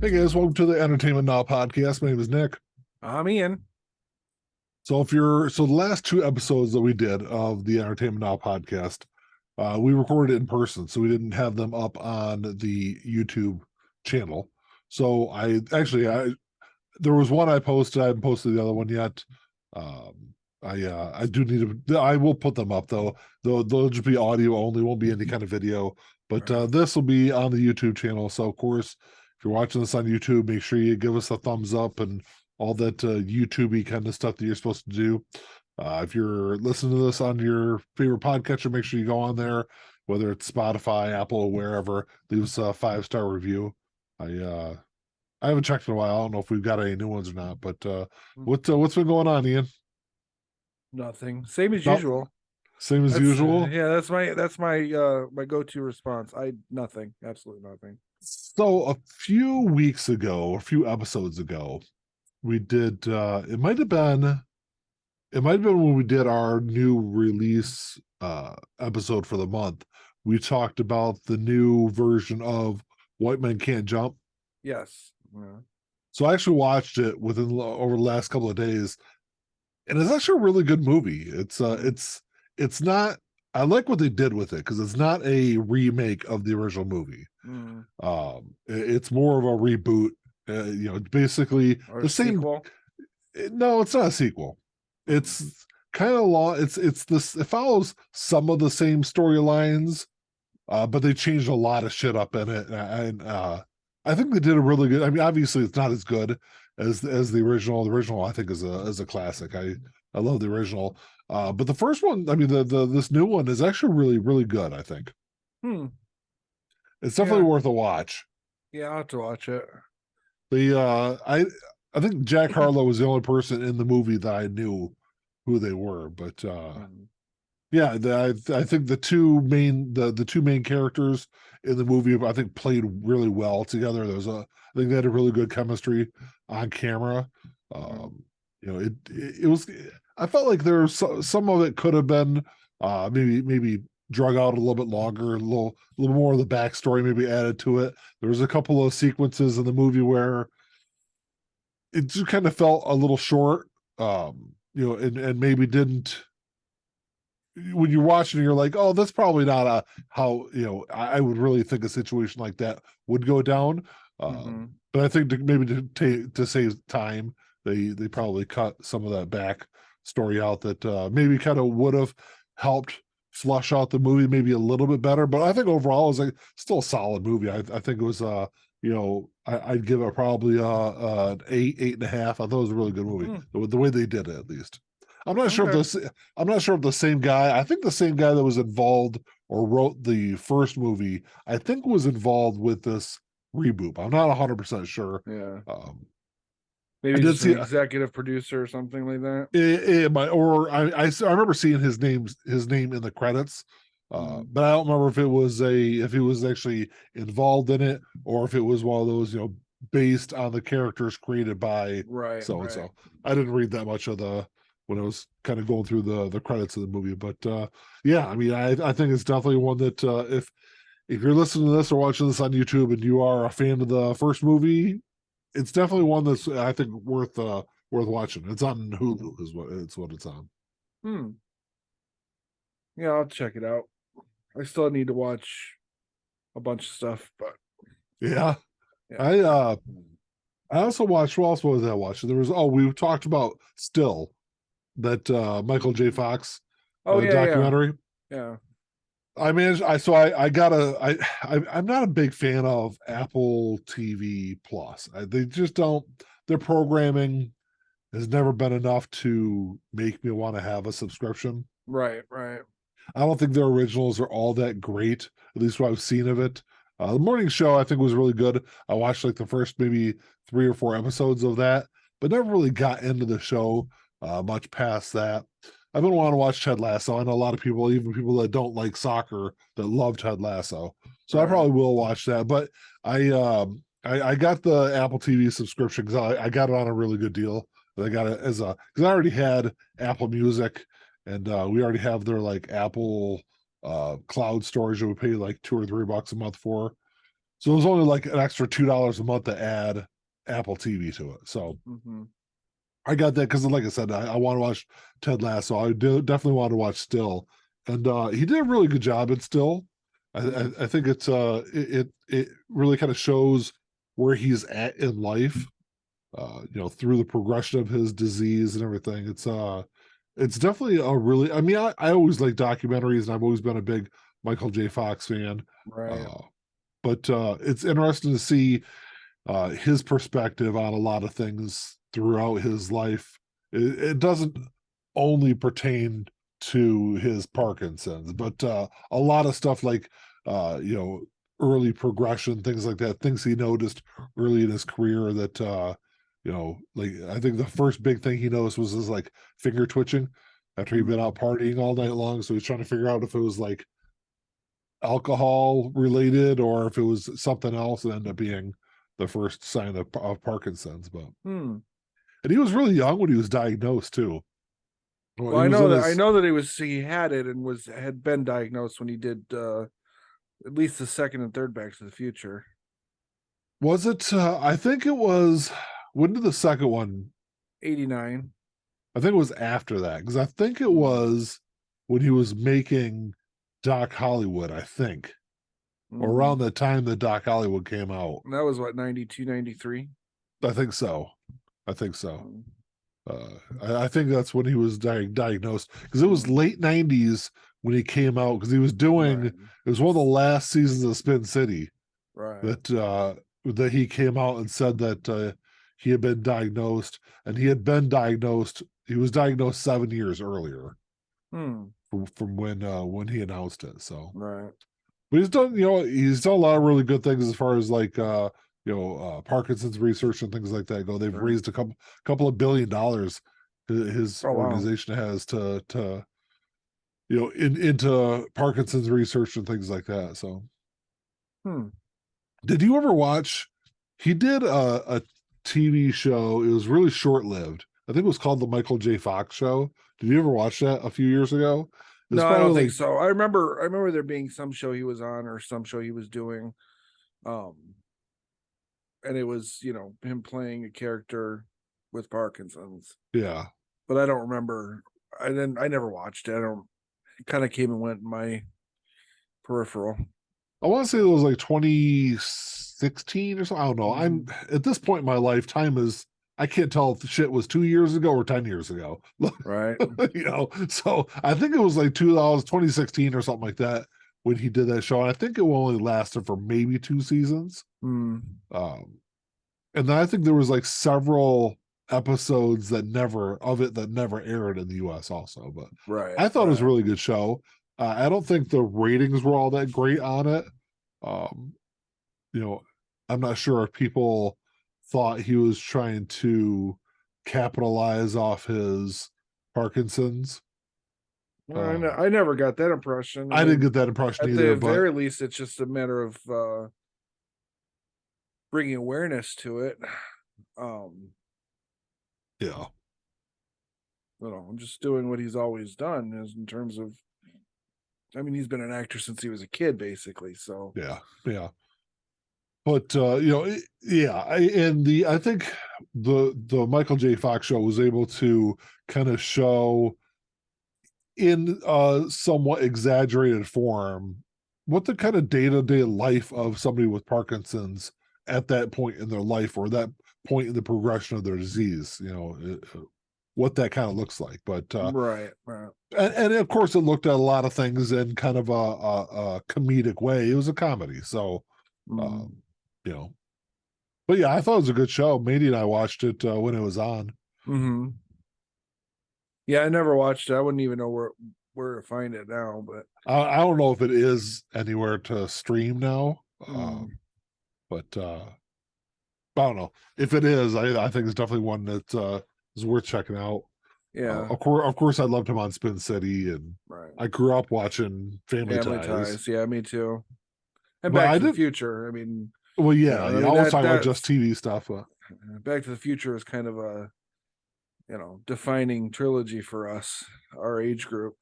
Hey guys, welcome to the Entertainment Now podcast. My name is Nick. I'm Ian. So the last two episodes that we did of the Entertainment Now podcast, we recorded it in person, so we didn't have them up on the YouTube channel. So I there was one I posted. I haven't posted the other one yet. Um, I do need to. I will put them up though. They'll just be audio only. Won't be any kind of video. But Right. this will be on the YouTube channel. So of course, if you're watching this on YouTube, make sure you give us a thumbs up and all that YouTubey kind of stuff that you're supposed to do. If you're listening to this on your favorite podcatcher, make sure you go on there, whether it's Spotify, Apple, or wherever. Leave us a 5-star review. I I haven't checked in a while. I don't know if we've got any new ones or not. But what's been going on, Ian? Nothing. Same as No, usual. same as That's usual. yeah, that's my my go-to response. Nothing. Absolutely nothing. So a few weeks ago, a few episodes ago, we did it might have been when we did our new release episode for the month. We talked about the new version of White Men Can't Jump. Yes. Yeah. So I actually watched it over the last couple of days, and it's actually a really good movie. It's not. I like what they did with it because it's not a remake of the original movie. Mm. It's more of a reboot. Basically Or the same. sequel. No, it's not a sequel. It's kind of long. It's this. It follows some of the same storylines, but they changed a lot of shit up in it, and I think they did a really good. I mean, obviously, it's not as good as the original. The original, I think, is a classic. I love the original, but the first one, I mean, the this new one is actually really good. I think Hmm. it's definitely Yeah. worth a watch. Yeah, I'll have to watch it. The I think Jack Harlow was the only person in the movie that I knew who they were, but Mm. yeah, I think the two main characters in the movie I think played really well together. I think they had a really good chemistry on camera. Mm. It was. I felt like some of it could have been maybe drug out a little bit longer, a little more of the backstory maybe added to it. There was a couple of sequences in the movie where it just kind of felt a little short, and maybe didn't. When you're watching, you're like, oh, that's probably not how I would really think a situation like that would go down. Mm-hmm. But I think to save time, they probably cut some of that back story out that maybe kind of would have helped flush out the movie maybe a little bit better. But I think overall it was like still a solid movie. I think it was I'd give it probably an 8.5. I thought it was a really good movie. Mm. The way they did it, at least. I'm not sure if Okay. this I'm not sure if the same guy, I think the same guy that was involved or wrote the first movie, I think was involved with this reboot. I'm not 100% sure. Yeah. Um, I Maybe did just an see executive producer or something like that. I remember seeing his name in the credits. Mm. But I don't remember if he was actually involved in it or if it was one of those, based on the characters created by Right, so and right. so. I didn't read that much of the when I was kind of going through the credits of the movie, but yeah, I mean, I think it's definitely one that if you're listening to this or watching this on YouTube and you are a fan of the first movie, it's definitely one that's I think worth watching. It's on Hulu, is what it's on. Hmm. Yeah, I'll check it out. I still need to watch a bunch of stuff, but Yeah, yeah. I also watched. What else was I watching? We talked about Still, that Michael J. Fox Oh yeah, yeah. documentary. Yeah. I managed. I got I'm not a big fan of Apple TV Plus. They just don't. Their programming has never been enough to make me want to have a subscription. Right, right. I don't think their originals are all that great, at least what I've seen of it. The morning show I think was really good. I watched like the first maybe 3 or 4 episodes of that, but never really got into the show much past that. I've been wanting to watch Ted Lasso. I know a lot of people, even people that don't like soccer, that love Ted Lasso. So I Right. probably will watch that. But I got the Apple TV subscription because I got it on a really good deal. I got it because I already had Apple Music and we already have their like Apple cloud storage that we pay like $2 or $3 a month for. So it was only like an extra $2 a month to add Apple TV to it. So Mm-hmm. I got that because, like I said, I want to watch Ted Lasso. I do definitely want to watch Still, and he did a really good job at Still. I think it really kind of shows where he's at in life. Through the progression of his disease and everything. It's definitely a really. I mean, I always like documentaries, and I've always been a big Michael J. Fox fan. Right. Uh, but it's interesting to see his perspective on a lot of things throughout his life. It doesn't only pertain to his Parkinson's, but a lot of stuff like early progression, things like that, things he noticed early in his career that like I think the first big thing he noticed was his like finger twitching after he'd been out partying all night long. So he's trying to figure out if it was like alcohol related or if it was something else, and ended up being the first sign of Parkinson's. But Hmm. and he was really young when he was diagnosed too. Well, Well, he was in I his know that he had it and had been diagnosed when he did at least the second and third Back to the Future. was it I think it was when did the second one 89. I think it was after that because I think it was when he was making Doc Hollywood, I think, or around the time that Doc Hollywood came out. That was what, 92, 93? I think so. I think so. I think that's when he was diagnosed because it was late '90s when he came out because he was doing. Right. It was one of the last seasons of Spin City Right. that he came out and said that he had been diagnosed, and he had been diagnosed. He was diagnosed 7 years earlier from when he announced it. So, Right. but he's done a lot of really good things as far as like Parkinson's research and things like that go. They've raised a couple of $1 billion. His Oh, wow. organization has to into Parkinson's research and things like that. So, did you ever watch? He did a TV show. It was really short lived. I think it was called the Michael J. Fox Show. Did you ever watch that a few years ago? It was No, I don't probably think like so. I remember there being some show he was on or some show he was doing. Um and it was, him playing a character with Parkinson's. yeah. But I don't remember. I never watched it. I don't It kind of came and went in my peripheral. I want to say it was like 2016 or something. I don't know. I'm at this point in my life, time is I can't tell if the shit was 2 years ago or 10 years ago. Right. So I think it was like 2016 or something like that when he did that show. And I think it only lasted for maybe 2 seasons. Um, and then I think there was like several episodes that never aired in the US also. But Right. I thought it was a really good show. I don't think the ratings were all that great on it. Um, I'm not sure if people thought he was trying to capitalize off his Parkinson's. I never got that impression. I didn't get that impression At either, the but very least, it's just a matter of bringing awareness to it. yeah, I'm just doing what he's always done, is in terms of. I mean, he's been an actor since he was a kid, basically. So yeah. But I think the Michael J. Fox show was able to kind of show in a somewhat exaggerated form what the kind of day-to-day life of somebody with Parkinson's at that point in their life or that point in the progression of their disease, what that kind of looks like. But right. and of course it looked at a lot of things in kind of a comedic way. It was a comedy, so you know. But yeah, I thought it was a good show. Mandy and I watched it when it was on. Yeah, I never watched it. I wouldn't even know where to find it now. But I don't know if it is anywhere to stream now, but I don't know if it is. I think it's definitely one that is worth checking out. Yeah. Of course, I loved him on Spin City, and I grew up watching Family Ties. Yeah, me too. And But Back I to the did. Future. I mean, Well, yeah, I I mean was talking about just TV stuff. Back to the Future is kind of a defining trilogy for us, our age group.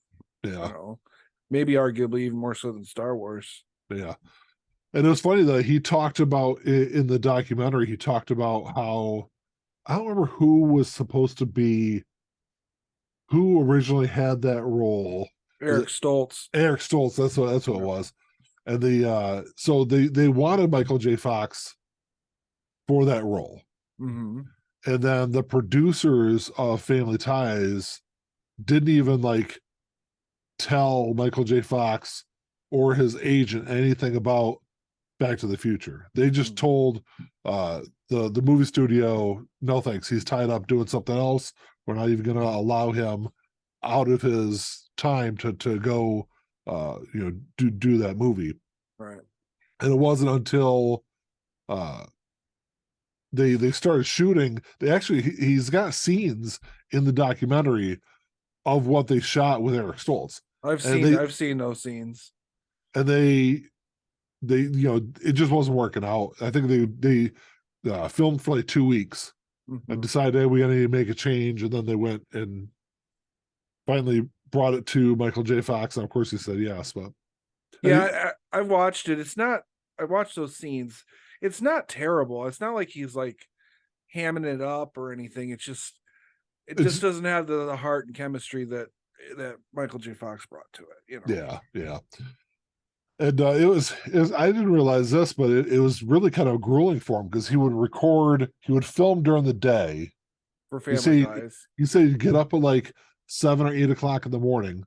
Yeah. Maybe arguably even more so than Star Wars. Yeah. And it was funny that he talked about in the documentary, he talked about how I don't remember who originally had that role. Was Eric it Stoltz. Eric Stoltz? That's what it Yeah. was. And so they wanted Michael J. Fox for that role. Mm-hmm. And then the producers of Family Ties didn't even like tell Michael J. Fox or his agent anything about Back to the Future. They just Mm. told uh, the movie studio, no thanks, he's tied up doing something else. We're not even going to allow him out of his time to go, do that movie. Right. And it wasn't until uh, they started shooting. They actually he's got scenes in the documentary of what they shot with Eric Stoltz, I've and seen they I've seen those scenes. and they it just wasn't working out. I think they filmed for like 2 weeks and Mm-hmm. decided, hey, we got to make a change, and then they went and finally brought it to Michael J. Fox, and of course he said yes. But and Yeah, I watched it. It's not. I watched those scenes. It's not terrible. It's not like he's like hamming it up or anything. It just it's doesn't have the heart and chemistry that Michael J. Fox brought to it. yeah. And it was I didn't realize this, but it was really kind of grueling for him because he would film during the day. For You Family say Ties. you say you get up at like 7 or 8 o'clock in the morning.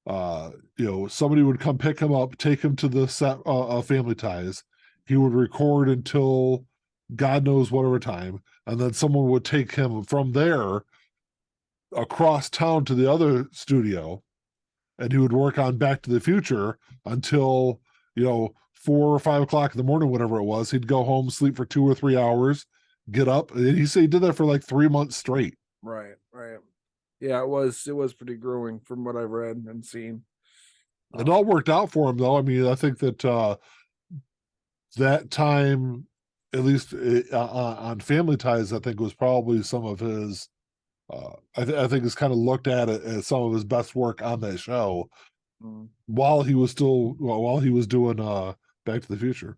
Somebody would come pick him up, take him to the set of Family Ties. He would record until God knows whatever time, and then someone would take him from there across town to the other studio, and he would work on Back to the Future until 4 or 5 o'clock in the morning, whatever it was. He'd go home, sleep for 2 or 3 hours, get up, and he said he did that for like 3 months straight. Right. Right. Yeah, it was pretty grueling from what I've read and seen. It all worked out for him, though. I mean, I think that that time, at least on Family Ties, I think was probably some of his. I think is kind of looked at it as some of his best work on that show Mm. while he was doing Back to the Future.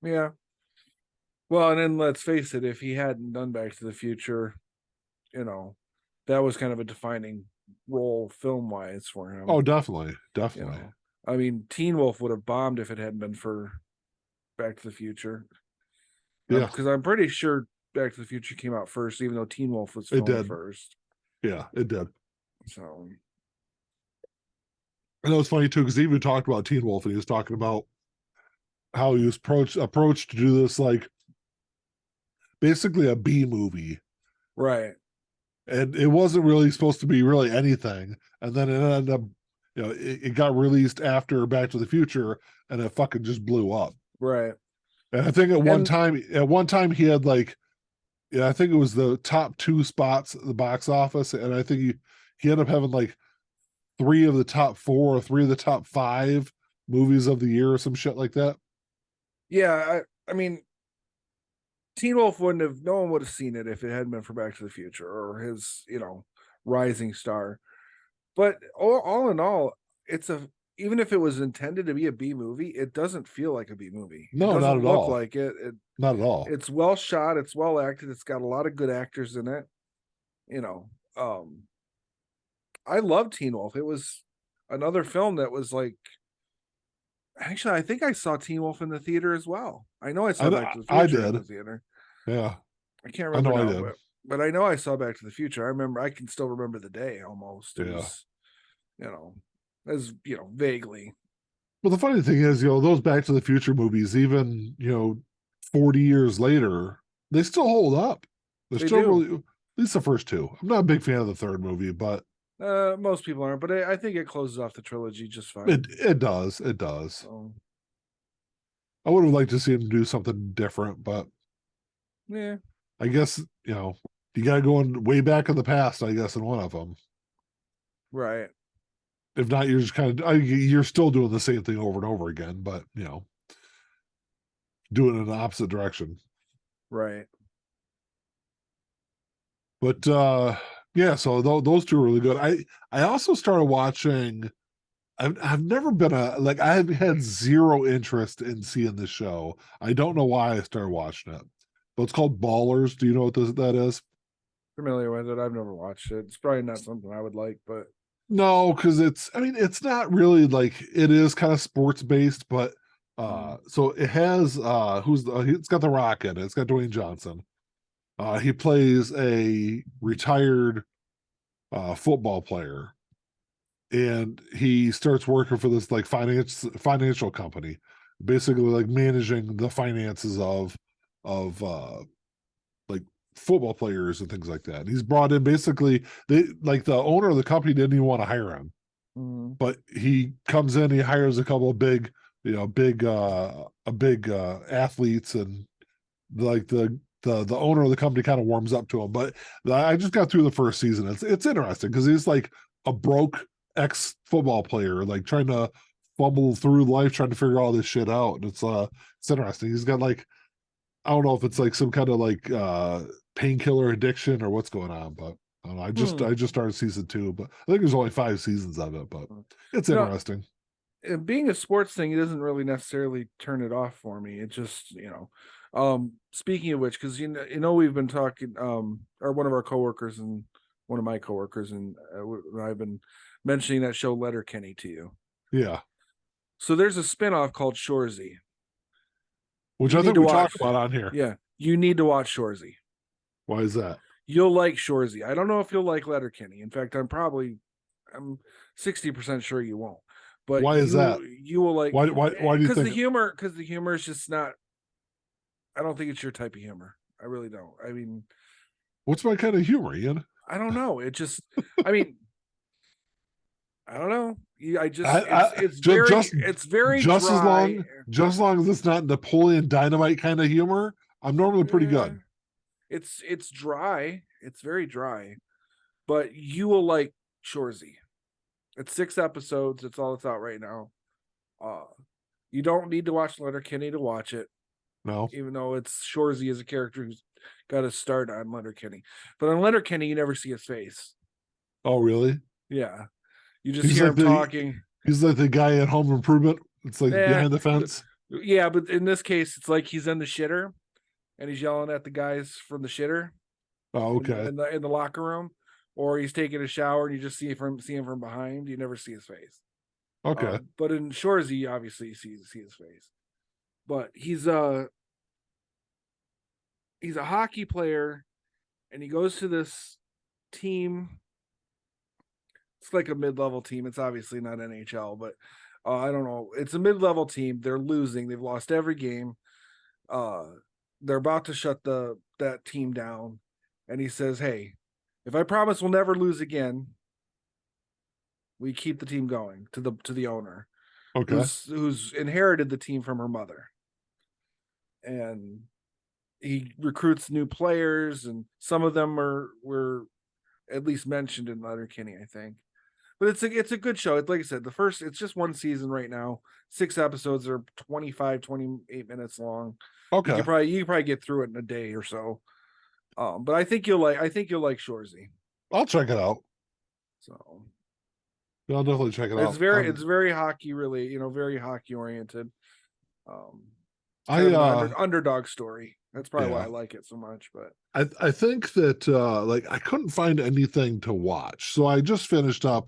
Yeah. Well, and then let's face it, if he hadn't done Back to the Future, you know, that was kind of a defining role film wise for Oh, him. definitely, You definitely. know, I mean, Teen Wolf would have bombed if it hadn't been for Back to the Future. Yeah, Because I'm pretty sure Back to the Future came out first, even though Teen Wolf was it filmed did. first. Yeah, it did. So, And it was funny too because he even talked about Teen Wolf, and he was talking about how he was approached to do this like basically a B movie, right, and it wasn't really supposed to be really anything. And then it ended up, it got released after Back to the Future, and it fucking just blew up. right. And I think And at one time he had like, yeah, I think it was the top two spots at the box office, and I think he ended up having like three of the top four or three of the top five movies of the year or some shit like that. yeah, I mean, Teen Wolf wouldn't have, no one would have seen it if it hadn't been for Back to the Future or his, rising star. But all in all, it's even if it was intended to be a B movie, it doesn't feel like a B movie. It No, not doesn't at look all. like it. Not at all. It's well shot, it's well acted, it's got a lot of good actors in it. You know, I love Teen Wolf. It was another film that was like, actually, I think I saw Teen Wolf in the theater as well. I know I saw Back to the I Future in the did. theater. Yeah, I can't I remember know I now, did. but I know I saw Back to the Future. I remember, I can still remember the day almost. It Yeah. was, as vaguely. But the funny thing is, those Back to the Future movies, even 40 years later, they still hold up. They're They still do. really, at least the first two. I'm not a big fan of the third movie, but Most people aren't, but I think it closes off the trilogy just fine. it does. It does. So, I would have liked to see him do something different, but yeah, I guess, you got to go way back in the past, I guess, in one of them. right, If not, you're just you're still doing the same thing over and over again, but, doing it in the opposite direction. right. But yeah, so those two are really good. I also started watching I've never been I've had zero interest in seeing the show. I don't know why I started watching it, but it's called Ballers. Do you know what that is? Familiar with it. I've never watched it. It's probably not something I would like, but No, because it's not really like it is kind of sports based, but so it has it's got The Rock in it. It's got Dwayne Johnson. He plays a retired football player, and he starts working for this like financial company, basically like managing the finances of like football players and things like that. And he's brought in basically they like the owner of the company didn't even want to hire him, but he comes in, he hires a couple of big, big athletes, and like the owner of the company kind of warms up to him. But I just got through the first season. It's interesting because he's like a broke ex football player, like trying to fumble through life, trying to figure all this shit out. And it's interesting. He's got like I don't know if it's like some kind of like painkiller addiction or what's going on, but I don't know. I just started season 2, but I think there's only 5 seasons of it, but it's no, interesting. being a sports thing, it doesn't really necessarily turn it off for me. It just, speaking of which, because we've been talking, or one of our coworkers and one of my coworkers and I've been mentioning that show Letterkenny to you. Yeah. So there's a spinoff called Shorzy. Which You I need think to we watch. talked about on here. Yeah, you need to watch Shorzy. Why is that? You'll like Shorzy. I don't know if you'll like Letterkenny. In fact, I'm 60% sure you won't. But Why is that? you will like Why do you think? Because the humor is just not. I don't think it's your type of humor. I really don't. I mean, What's my kind of humor, Ian? I don't know. It just. I mean, I don't know. It's very dry. Just as long as it's not Napoleon Dynamite kind of humor, I'm normally pretty Yeah. good. It's dry. It's very dry, but you will like Shorzy. It's 6 episodes. It's all that's out right now. You don't need to watch Letterkenny to watch it, No. even though it's Shorzy as a character who's got to start on Letterkenny. But on Letterkenny, you never see his face. Oh, really? Yeah, you just hear him talking. He's like the guy at Home Improvement. It's like Yeah, behind the fence. yeah, but in this case, it's like he's in the shitter and he's yelling at the guys from the shitter. Oh, okay. In the locker room, or he's taking a shower and you just see him from behind. You never see his face. Okay. But in Shorzy, obviously you see his face. But he's a hockey player, and he goes to this team. It's like a mid-level team. It's obviously not NHL, but I don't know. It's a mid-level team. They're losing. They've lost every game. They're about to shut that team down, and he says, "Hey, if I promise we'll never lose again, we keep the team going." To the owner, Okay. who's inherited the team from her mother, and he recruits new players, and some of them were at least mentioned in Letterkenny, I think. But it's a good show. It's like I said, it's just one season right now. 6 episodes are 28 minutes long. Okay. You could probably get through it in a day or so. But I think you'll like Shorzy. I'll check it out. So I'll definitely check it out. It's very hockey, really, very hockey oriented. I underdog story. That's probably why I like it so much. But I think that like I couldn't find anything to watch, so I just finished up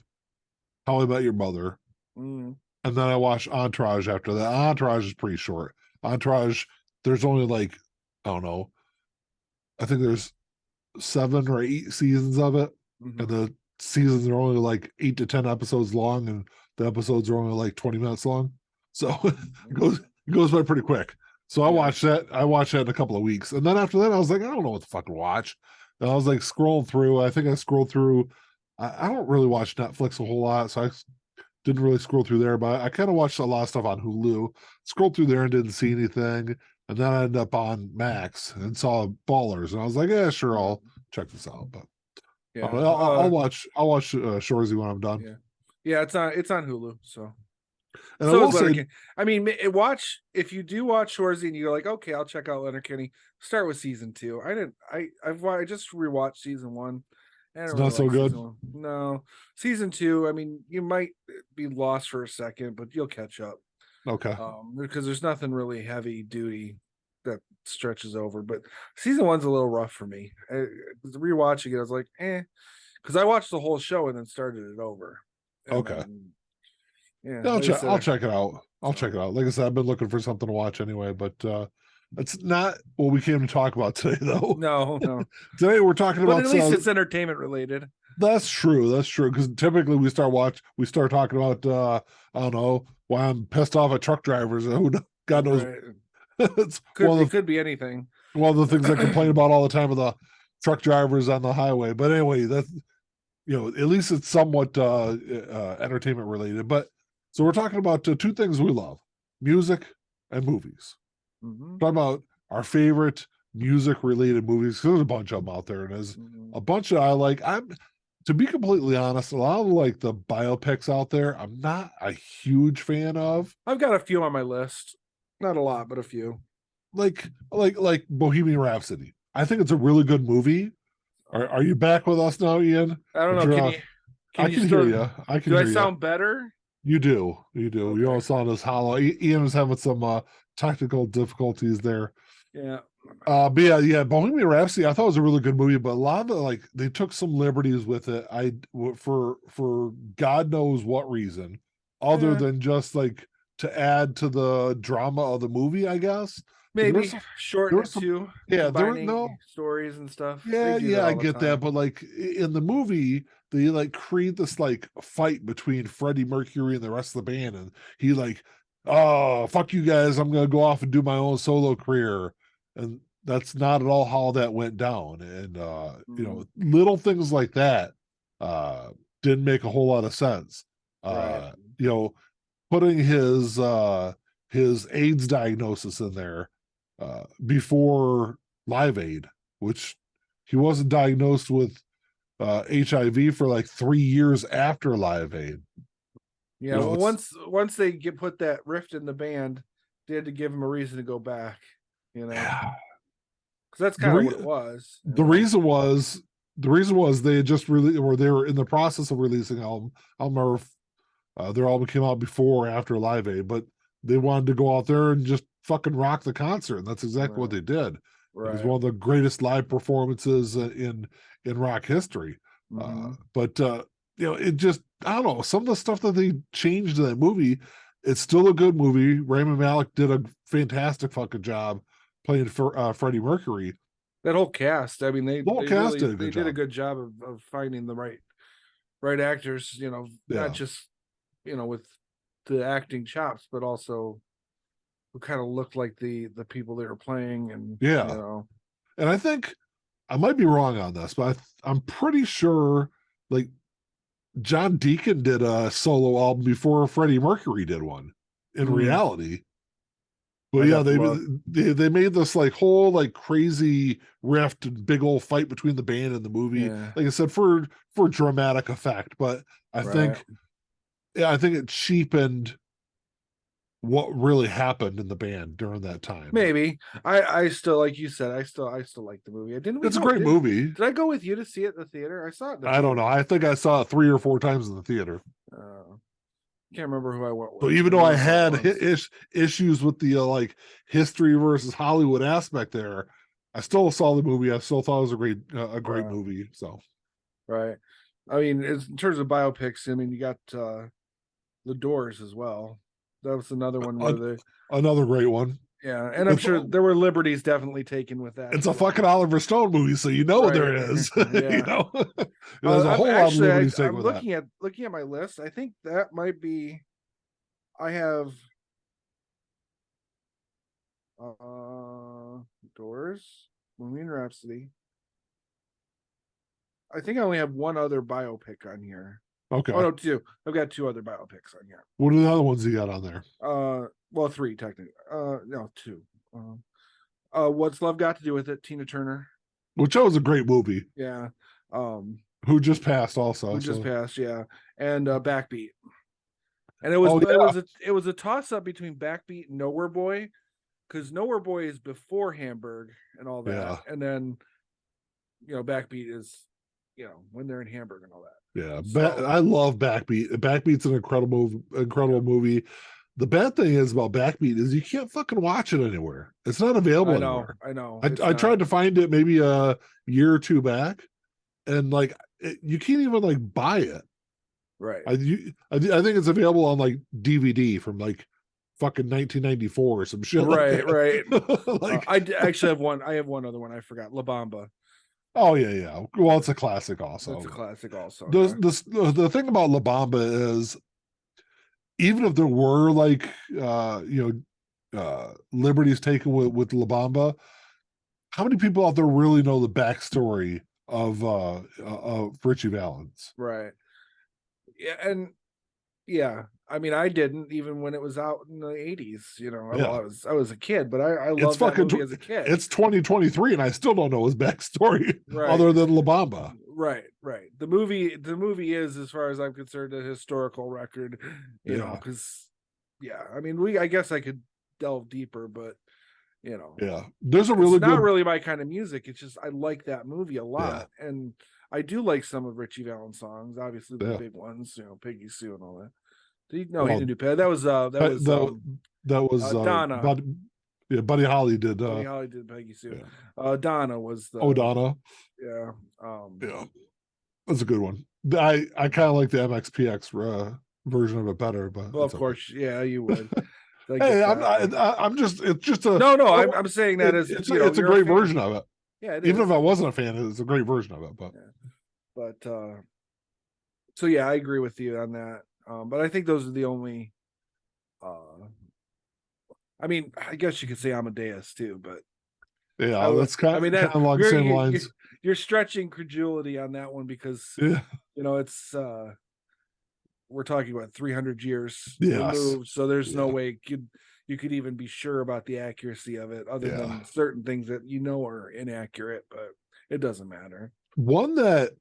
How I Met Your Mother, and then I watched Entourage after that. Entourage is pretty short. Entourage, there's only like I don't know. I think there's 7 or 8 seasons of it, and the seasons are only like 8 to 10 episodes long, and the episodes are only like 20 minutes long. So it goes by pretty quick. So I watched that. I watched that in a couple of weeks, and then after that, I was like, I don't know what the fuck to watch. And I was like scrolling through. I think I scrolled through. I don't really watch Netflix a whole lot, so I didn't really scroll through there. But I kind of watched a lot of stuff on Hulu. Scrolled through there and didn't see anything, and then I ended up on Max and saw Ballers, and I was like, yeah, sure, I'll check this out. But yeah, I'll watch Shorzy when I'm done. Yeah, it's on Hulu. So. And so I will say, I mean, if you do watch Shorzy and you're like, okay, I'll check out Letterkenny. Start with season 2. I just rewatched season 1. It's not so good. No, season 2. I mean, you might be lost for a second, but you'll catch up. Okay. Because there's nothing really heavy duty that stretches over. But season one's a little rough for me. Rewatching it, I was like, because I watched the whole show and then started it over. And Okay. then, yeah, Yeah, like I said, I'll check it out. I'll check it out. Like I said, I've been looking for something to watch anyway, but it's not what we came to talk about today, though. no. Today we're talking But about at least it's entertainment related. That's true. That's true. Because typically we start talking about I don't know, why I'm pissed off at truck drivers. Who God knows. Right. It's Could be anything. one of the things I complain about all the time with the truck drivers on the highway. But anyway, that's at least it's somewhat entertainment related. But so we're talking about two things we love: music and movies. Mm-hmm. Talking about our favorite music related movies. There's a bunch of them out there, and there's a bunch that I like. To be completely honest, a lot of like the biopics out there, I'm not a huge fan of. I've got a few on my list. Not a lot, but a few. Like Bohemian Rhapsody. I think it's a really good movie. Are you back with us now, Ian? I don't know. I can hear you. I can hear you. Do I sound better? You do. You do. Okay. You don't sound as hollow. Ian was having some technical difficulties there. Yeah. But yeah, Bohemian Rhapsody, I thought it was a really good movie, but a lot of the like they took some liberties with it. For God knows what reason, other than just like to add to the drama of the movie, I guess. Maybe shorten it too. Yeah, there were stories and stuff. Yeah, I get that, but like in the movie, they like create this like fight between Freddie Mercury and the rest of the band, and he like, oh fuck you guys, I'm gonna go off and do my own solo career, and that's not at all how that went down. And little things like that didn't make a whole lot of sense. Right. Putting his AIDS diagnosis in there before Live Aid, which he wasn't diagnosed with HIV for like 3 years after Live Aid. Yeah, well, once they put that rift in the band, they had to give him a reason to go back. Because that's kind of what it was. The reason was they had just really, or they were in the process of releasing an album. I don't remember if their album came out before or after Live Aid, but they wanted to go out there and just fucking rock the concert, and that's exactly what they did. Right. It was one of the greatest live performances in rock history. But it just, I don't know, some of the stuff that they changed in that movie, it's still a good movie. Rami Malek did a fantastic fucking job playing for Freddie Mercury. That whole cast, I mean, they did a good job of finding the right actors, not just with the acting chops, but also who kind of looked like the people they were playing. And and I think I might be wrong on this, but I'm pretty sure like John Deacon did a solo album before Freddie Mercury did one in reality. But they made this like whole like crazy rift and big old fight between the band and the movie. Like I said, for dramatic effect, but I think it cheapened what really happened in the band during that time. Maybe I still, like you said, I still like the movie. It's a great movie. Did I go with you to see it in the theater? I saw it. I don't know. I think I saw it 3 or 4 times in the theater. Can't remember who I went with. So even though I had issues with the like history versus Hollywood aspect there, I still saw the movie. I still thought it was a great movie. So, right. I mean, in terms of biopics, I mean, you got The Doors as well. That was another one where another great one. Yeah, and I'm sure there were liberties definitely taken with that. It's a fucking Oliver Stone movie, so there is. There's a whole lot of liberties taken with that. Looking at my list, I think that might be. I have Doors, Bohemian Rhapsody. I think I only have one other biopic on here. Okay. Oh no, 2. I've got 2 other biopics on here. What are the other ones you got on there? Well, 3 technically. No, 2. What's Love Got to Do with It? Tina Turner. Which was a great movie. Yeah. Who just passed also. Yeah. And Backbeat. And it was a toss up between Backbeat and Nowhere Boy, because Nowhere Boy is before Hamburg and all that, and then Backbeat is when they're in Hamburg and all that. Yeah, So I love Backbeat. Backbeat's an incredible movie. The bad thing is about Backbeat is you can't fucking watch it anywhere. It's not available anywhere. I know it's I tried not to find it maybe a year or two back, and like you can't even like buy it. right. I think it's available on like DVD from like fucking 1994 or some shit like Right, right. that. Like, Actually have one. I have one other one. I forgot. La Bamba. oh yeah, yeah. Well, it's a classic That's a also. classic, also. Yeah. The thing about La Bamba is even if there were like liberties taken with La Bamba, how many people out there really know the backstory of Richie Valens? Right. Yeah, and yeah. I mean, I didn't even when it was out in the 80s. Well, Yeah, I was a kid, but I it's loved that fucking movie as a kid. it's 2023 and I still don't know his backstory Right. other than La Bamba. Right, right. The movie is, as far as I'm concerned, a historical record, Yeah, because yeah, I mean, I guess I could delve deeper, but you know, yeah. There's a it's really not good really my kind of music. It's just I like that movie a yeah lot, and I do like some of Richie Valens' songs. Obviously, the yeah. big ones, Peggy Sue and all that. No, he Well, didn't do Peg. that that was Donna. Buddy Holly did Buddy Holly did Peggy Sue. yeah. Donna was the O'Donna. yeah. Yeah, that's a good one. I kind of like the MXPX version of it better, but Well, of it's okay. course, yeah, you would. I get Hey, that. I'm just it's just a No, I'm saying that as it's a you're a great fan. version of it. Yeah, it Even if is. I wasn't a fan, it's a great version of it. But Yeah. But so yeah, I agree with you on that. But I think those are the only. Uh, I mean, I guess you could say Amadeus too, but yeah, that's I mean kind that of along the same lines. you're stretching credulity on that one because Yeah. it's we're talking about 300 years Yes. removed, so there's no Yeah. way you could even be sure about the accuracy of it, other Yeah. than certain things that are inaccurate, but it doesn't matter. One that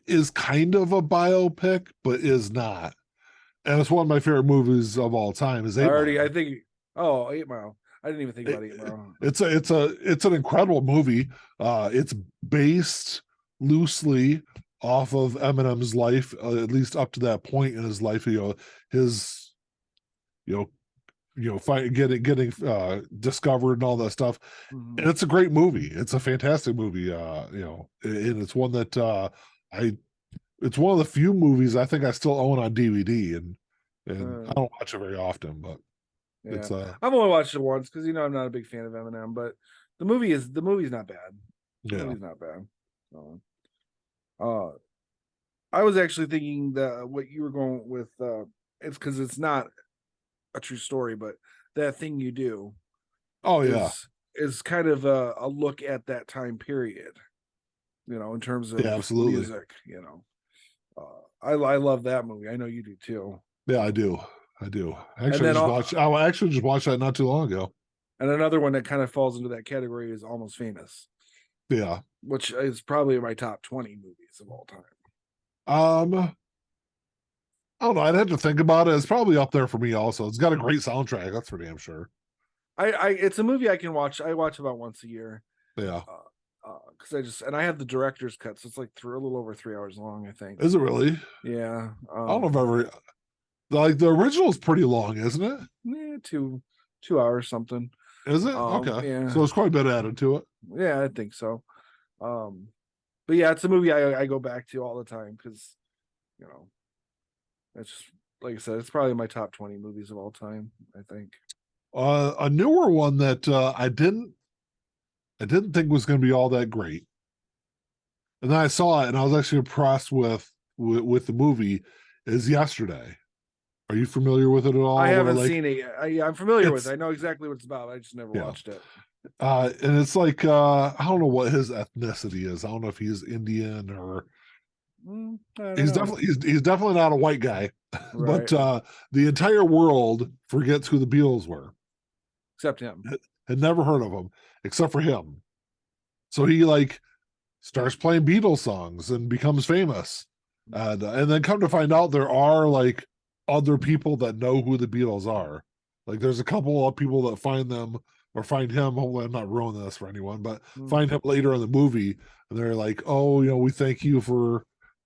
is kind of a biopic, but is not, and it's one of my favorite movies of all time. Is Eight I Mile. think, oh, 8 Mile. I didn't even think about 8 Mile. It's an incredible movie. It's based loosely off of Eminem's life, at least up to that point in his life. His you know getting discovered and all that stuff. Mhm. And it's a great movie. It's a fantastic movie. And it's one that I it's one of the few movies I think I still own on DVD, and I don't watch it very often, but Yeah, it's I've only watched it once because I'm not a big fan of Eminem, but the movie's not bad. The yeah. movie's not bad. So, uh, I was actually thinking that what you were going with, it's because it's not a true story, but That Thing You Do Oh yeah. is kind of a look at that time period, in terms Yeah, of absolutely. music. I love that movie. I know you do too. Yeah, I do. I do. And Actually, then I actually just watched that not too long ago. and another one that kind of falls into that category is Almost Famous, Yeah. which is probably my top 20 movies of all time. I don't know. I'd have to think about it. It's probably up there for me also. It's got a great soundtrack. That's for damn sure. It's a movie I can watch. I watch about once a year. Yeah. Because I have the director's cut, so it's like a little over 3 hours long, I think. Is it really? Yeah. I don't know if ever like the original is pretty long, isn't it? Yeah, 2 hours something. Is it? Okay. Yeah. So it's quite a bit added to it. Yeah, I think so. But yeah, it's a movie I go back to all the time because, it's just, like I said, it's probably my top 20 movies of all time, I think. A newer one that I didn't think was going to be all that great, and then I saw it and I was actually impressed with the movie. Is Yesterday. Are you familiar with it at all? I haven't seen it yet. I'm familiar with it. I know exactly what it's about. I just never watched it. And it's like I don't know what his ethnicity is. I don't know if he's Indian or he's definitely not a white guy. Right. But the entire world forgets who the Beatles were. Except him. Had never heard of them except for him. So he like starts playing Beatles songs and becomes famous. And then come to find out there are like other people that know who the Beatles are. Like there's a couple of people that find them or find him. Hopefully I'm not ruining this for anyone, but find him later in the movie and they're like, oh, we thank you for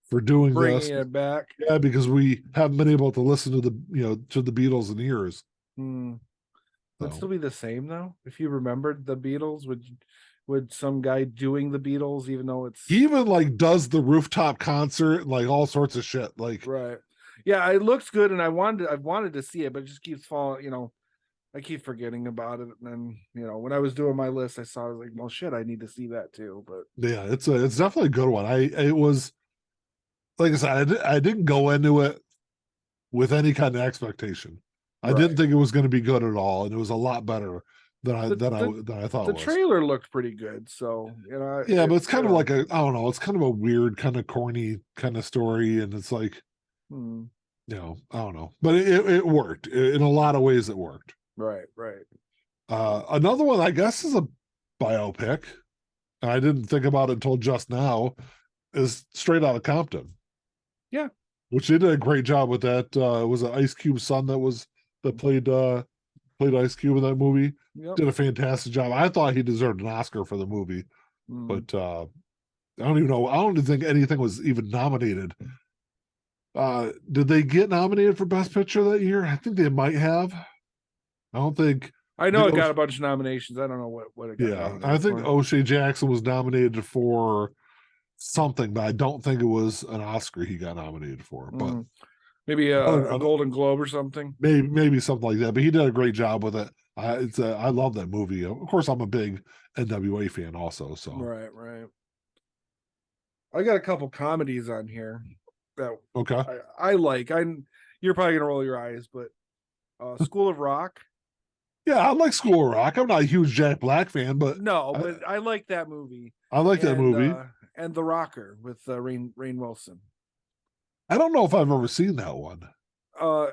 for doing bringing this. it back. Yeah, because we haven't been able to listen to the to the Beatles in years. Would So still be the same though. If you remembered the Beatles, would some guy doing the Beatles, even though he it's even like does the rooftop concert and like all sorts of shit. Like right? Yeah, it looks good, and I've wanted to see it, but it just keeps falling. I keep forgetting about it, and then when I was doing my list, I saw, I was like, well, shit, I need to see that too. But yeah, it's definitely a good one. It was like I said, I didn't go into it with any kind of expectation. I didn't right, think it was going to be good at all, and it was a lot better than the the I thought the it was. trailer looked pretty good, so Yeah, but it's kind of like I don't know, it's kind of a weird, kind of corny kind of story, and it's like hmm, I don't know, but it worked in a lot of ways. It worked. right. Another one, I guess, is a biopic. I didn't think about it until just now. Is Straight Outta Compton, Yeah, which they did a great job with that. It was an Ice Cube's son that played Ice Cube in that movie. yep. Did a fantastic job. I thought he deserved an Oscar for the movie, Mm. but I don't even know. I don't even think anything was even nominated. Did they get nominated for Best Picture that year? I think they might have. I don't think. I I know think it got a bunch of nominations. I don't know what it got yeah, I nominated think for. O'Shea Jackson was nominated for something, but I don't think it was an Oscar he got nominated for. But Mm. Maybe a Golden Globe or something. maybe something like that. But he did a great job with it. I love that movie. Of course, I'm a big NWA fan also. So Right. I got a couple comedies on here that okay, I like. You're probably gonna roll your eyes, but School of Rock. yeah, I like School of Rock. I'm not a huge Jack Black fan, but No, but I like that movie. I like that and movie. and The Rocker with Rainn Wilson. I don't know if I've ever seen that one. Uh,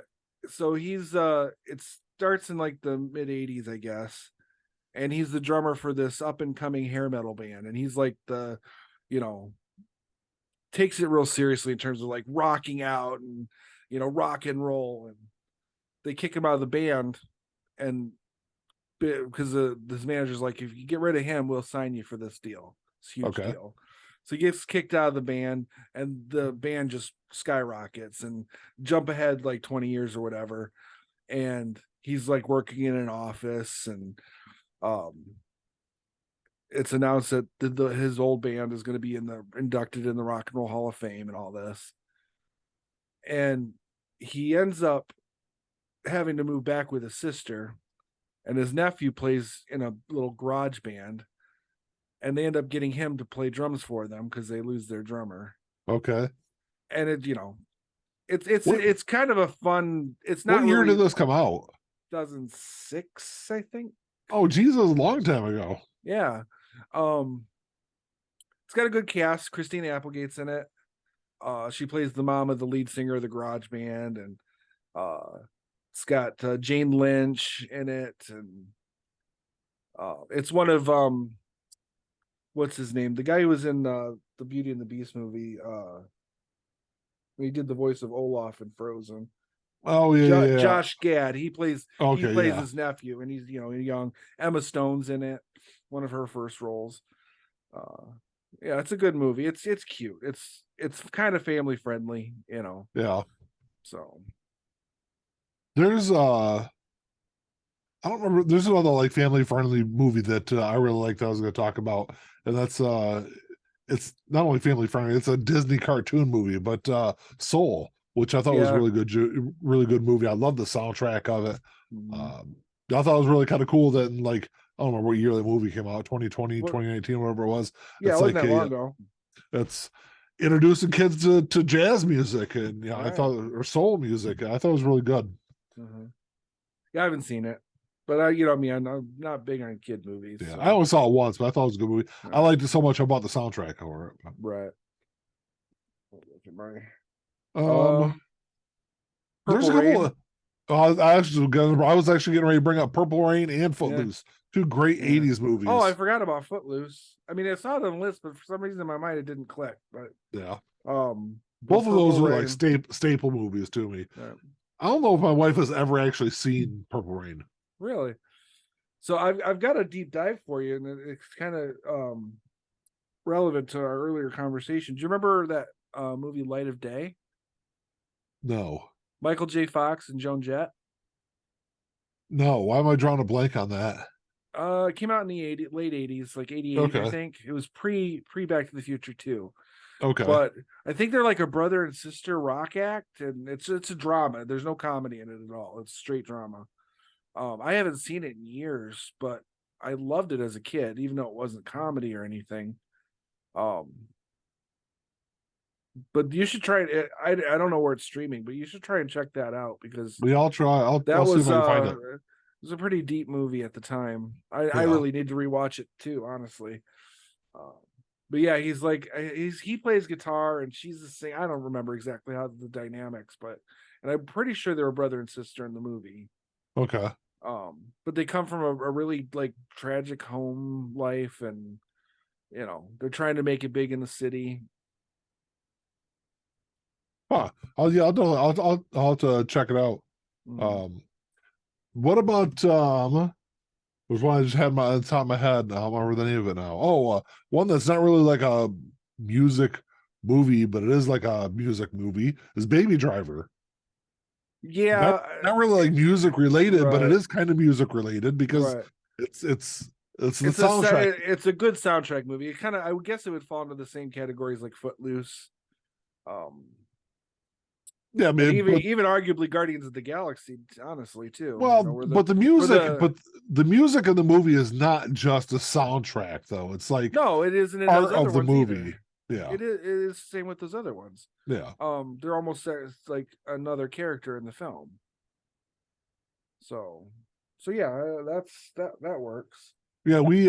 so he's it starts in like the mid '80s, I guess, and he's the drummer for this up and coming hair metal band, and he's like you know, takes it real seriously in terms of like rocking out and rock and roll, and they kick him out of the band, and because this manager's like, if you get rid of him, we'll sign you for this deal, this huge Okay, deal. So he gets kicked out of the band, and the band just skyrockets, and jump ahead like 20 years or whatever, and he's like working in an office, and um it's announced that his old band is going to be inducted in the Rock and Roll Hall of Fame and all this, and he ends up having to move back with his sister, and his nephew plays in a little garage band, and they end up getting him to play drums for them because they lose their drummer. okay. And it's What it's kind of a fun. It's what not year really did this come out? 2006, I think. Oh, Jesus, a long time ago. Yeah. um it's got a good cast. Christina Applegate's in it. She plays the mom of the lead singer of the garage band, and it's got Jane Lynch in it, and it's one of what's his name, the guy who was in the Beauty and the Beast movie. He did the voice of Olaf in Frozen. Oh yeah. Josh Gad. He Okay, plays yeah. his nephew, and he's young. Emma Stone's in it, one of her first roles. Uh, yeah, it's a good movie. It's cute. It's kind of family friendly, Yeah. So There's I don't remember. There's another like family friendly movie that I really like that I was going to talk about, and that's it's not only family friendly, it's a Disney cartoon movie, but Soul, which I thought was a yeah. really good movie. I love the soundtrack of it. Mhm. Um, I thought it was really kind of cool that in like I don't remember what year the movie came out, 2020, What? 2019, whatever it was. Yeah, it It's wasn't like that long ago. it's introducing kids to jazz music, and I Right. thought or soul music. I thought it was really good. Hmm. Yeah, I haven't seen it, but I'm not big on kid movies. Yeah, I So only saw it once, but I thought it was a good movie. I right, liked it so much I bought the soundtrack for it. right. Look at my Um, there's Purple a couple Rain. of I was actually getting ready to bring up Purple Rain and Yeah, Footloose, two great yeah. '80s Oh, I movies. forgot about Footloose. I mean, it's not on the list, but for some reason in my mind it didn't click. Yeah, But both of Purple those are like Rain. staple movies to me. Yeah, I don't know if my wife has ever actually seen Purple Rain. really. So I've got a deep dive for you, and it's kind of relevant to our earlier conversation. Do you remember that movie Light of Day? No. Michael J. Fox and Joan Jett. No. Why am I drawing a blank on that? It came out in the late 80s, like 88, I Okay. think. It was pre Back to the Future too. Okay. But I think they're like a brother and sister rock act, and it's a drama. There's no comedy in it at all. It's straight drama. I haven't seen it in years, but I loved it as a kid, even though it wasn't comedy or anything. But you should try it. I don't know where it's streaming, but you should try and check that out because I'll try. that I'll see was if I can find it. it was a pretty deep movie at the time. I Yeah. really need to rewatch it too, honestly. But yeah, he plays guitar and she's the same. I don't remember exactly how the dynamics, and I'm pretty sure they were brother and sister in the movie. Okay. But they come from a really like tragic home life, and they're trying to make it big in the city. Huh. I'll have to check it out. What about there's one I just had on the top of my head. I don't remember the name of it now. Oh, one that's not really like a music movie, but it is like a music movie, is Baby Driver. Yeah, not really like music related, but it right. is kind of music related because Right. it's the soundtrack. It's a good soundtrack movie. It kind of, I would guess it would fall into the same categories like Footloose. Yeah, I mean, even arguably Guardians of the Galaxy, honestly, too. Well, but the music in the movie is not just a soundtrack, though. It's like no, it isn't part of the movie. Either. Yeah, it is the same with those other ones. Yeah, they're almost like another character in the film. So yeah, that works. Yeah, we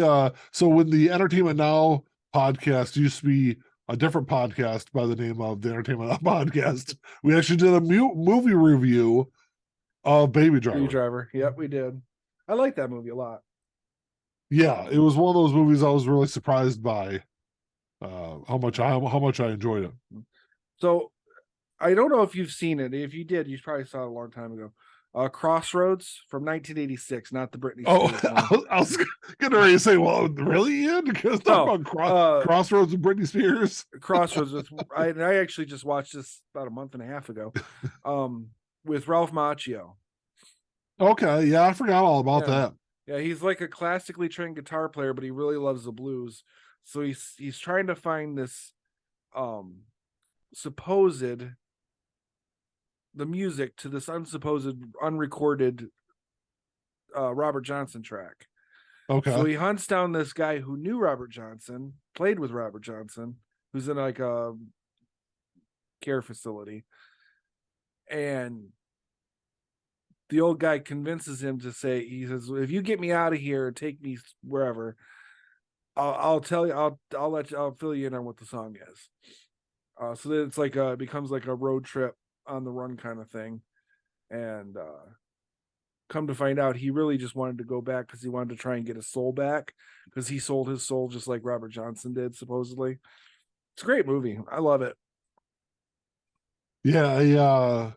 so when the Entertainment Now podcast used to be a different podcast by the name of the Entertainment Now podcast, we actually did a movie review of Baby Driver. Baby Driver. Yep, we did. I like that movie a lot. Yeah, it was one of those movies I was really surprised by how much I enjoyed it. So I don't know if you've seen it. If you did, you probably saw it a long time ago. Crossroads from 1986, not the Britney Spears one. I was gonna ready to say, well, really, Ian? Because about Crossroads with Britney Spears. Crossroads with I actually just watched this about a month and a half ago, with Ralph Macchio. Okay, yeah, I forgot all about that. Yeah, he's like a classically trained guitar player, but he really loves the blues. So he's trying to find this the music to this unrecorded Robert Johnson track. Okay. So he hunts down this guy who knew Robert Johnson, played with Robert Johnson, who's in like a care facility. And the old guy convinces him to say, he says, if you get me out of here and take me wherever, I'll tell you, I'll fill you in on what the song is. So then it's like it becomes like a road trip on the run kind of thing. And come to find out, he really just wanted to go back because he wanted to try and get his soul back, because he sold his soul just like Robert Johnson did, supposedly. It's a great movie. I love it. Yeah,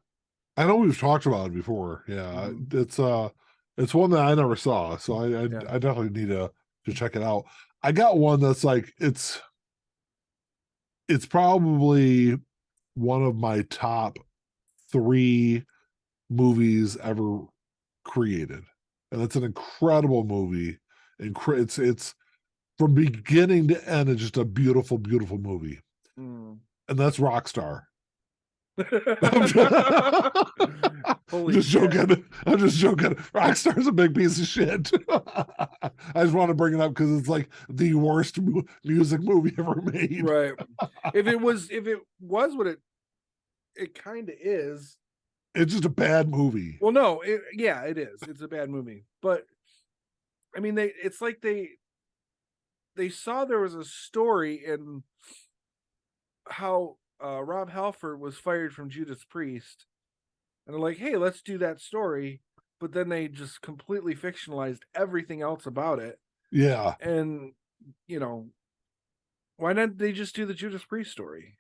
I know we've talked about it before. Yeah, it's one that I never saw, so I definitely need to check it out. I got one that's like it's probably one of my top 3 movies ever created, and it's an incredible movie. It's from beginning to end, it's just a beautiful, beautiful movie, and that's Rockstar. I'm just joking. Rockstar's a big piece of shit. I just want to bring it up because it's like the worst music movie ever made. Right. If it was what it kind of is. It's just a bad movie. Well, no, it is. It's a bad movie. But I mean, it's like they saw there was a story in how Rob Halford was fired from Judas Priest, and they're like, hey, let's do that story. But then they just completely fictionalized everything else about it. Yeah. And why didn't they just do the Judas Priest story?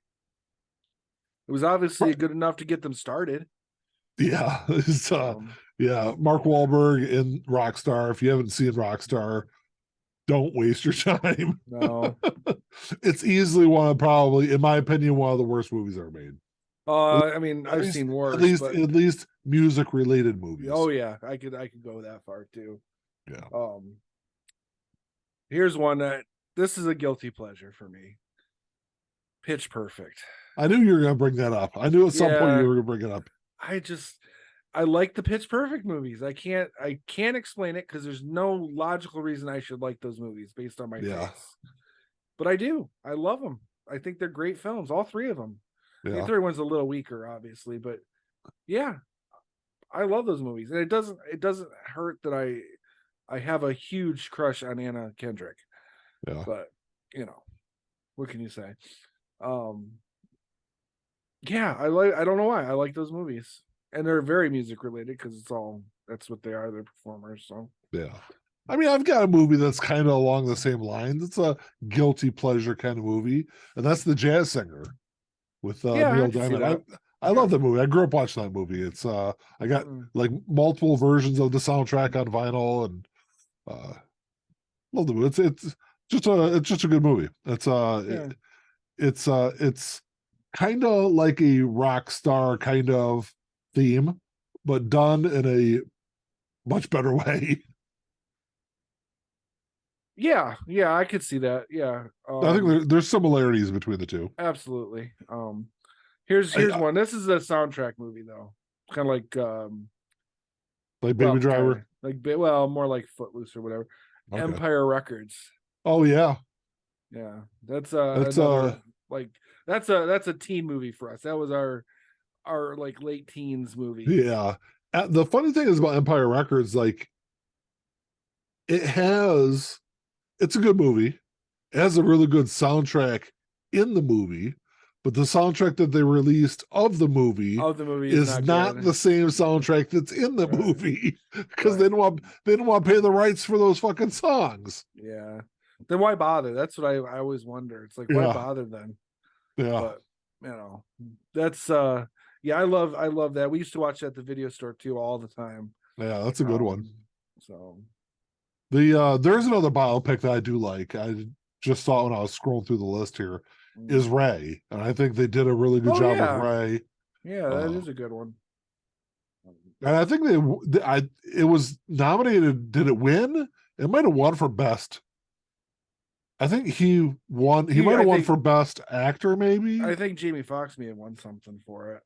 It was obviously good enough to get them started. Yeah, Mark Wahlberg in Rockstar. If you haven't seen Rockstar, Don't waste your time. No. It's easily one of, probably, in my opinion, one of the worst movies ever made. I mean, At I've least, seen worse, but at least music related movies. oh yeah, I could go that far too. Yeah. Here's one that this is a guilty pleasure for me. Pitch Perfect. I knew you were going to bring that up. I knew at some point you Yeah, were going to bring it up. I like the Pitch Perfect movies. I can't explain it because there's no logical reason I should like those movies based on my Yeah. taste. But I do. I love them. I think they're great films, all three of them. Yeah. The third one's a little weaker, obviously, but yeah, I love those movies. And it doesn't hurt that I have a huge crush on Anna Kendrick. Yeah. But what can you say? Yeah, I don't know why. I like those movies. And they're very music related because that's what they are, they're performers. So yeah. I mean, I've got a movie that's kind of along the same lines. It's a guilty pleasure kind of movie, and that's The Jazz Singer with yeah, Neil I can see Diamond. that. I love that movie. I grew up watching that movie. It's I got like multiple versions of the soundtrack on vinyl, and love the movie. It's just a good movie. It's kind of like a rock star kind of theme, but done in a much better way. Yeah, I could see that. Yeah. I think there's similarities between the two. Absolutely. Here's one. This is a soundtrack movie though. Kind of like Baby Driver. More like Footloose or whatever. Okay. Empire Records. Oh yeah. Yeah. That's another that's a teen movie for us. That was our like late teens movie. Yeah. The funny thing is about Empire Records, like it's a good movie. It has a really good soundtrack in the movie, but the soundtrack that they released of the movie is not the same soundtrack that's in the movie because they didn't want to pay the rights for those fucking songs. Yeah. Then why bother? That's what I always wonder. It's like, why bother then? Yeah. But that's I love that. We used to watch that at the video store too all the time. Yeah, that's a good one. So there's another biopic that I do like. I just saw when I was scrolling through the list here is Ray, and I think they did a really good job with Ray. Yeah, that is a good one. And I think it was nominated. Did it win? It might have won for best. I think he won. He might have won for best actor, maybe. I think Jamie Foxx may have won something for it.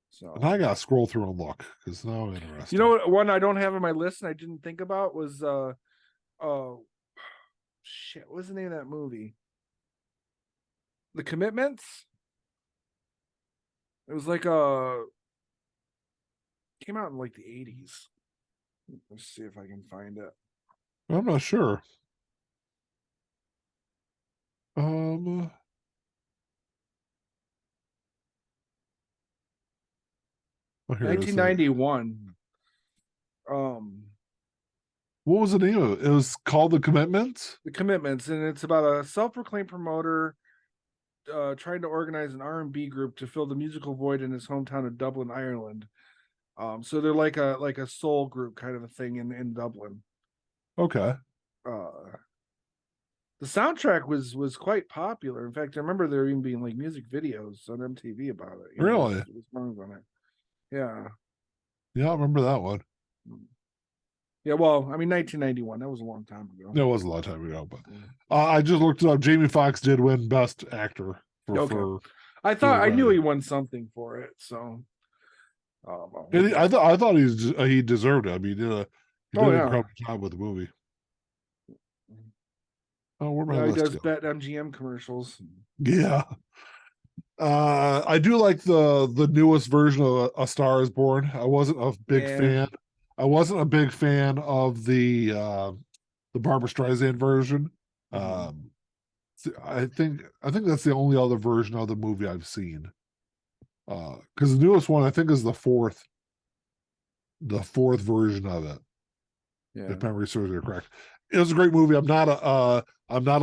So and I gotta scroll through and look because now I'm interested. You know what? One I don't have on my list and I didn't think about was shit. What's the name of that movie? The Commitments. It was like came out in like the 80s. Let's see if I can find it. I'm not sure. Oh, 1991. What was the name of it? It was called The Commitments? The Commitments, and it's about a self-proclaimed promoter trying to organize an R&B group to fill the musical void in his hometown of Dublin, Ireland. So they're like a soul group kind of a thing in Dublin. Okay. The soundtrack was quite popular. In fact, I remember there even being like music videos on MTV about it. Really? Songs on it. Yeah. Yeah, I remember that one. Yeah, well, I mean, 1991. That was a long time ago. It was a long time ago, but I just looked it up. Jamie Foxx did win Best Actor. I knew he won something for it. So, I thought he deserved it. I mean, he did an incredible job with the movie. Oh, where my list he does Bet MGM commercials. Yeah. I do like the newest version of A Star Is Born. I wasn't a big fan. I wasn't a big fan of the Barbra Streisand version. I think that's the only other version of the movie I've seen. Because the newest one I think is the fourth version of it. Yeah. If memory serves me correct. It was a great movie. I'm not a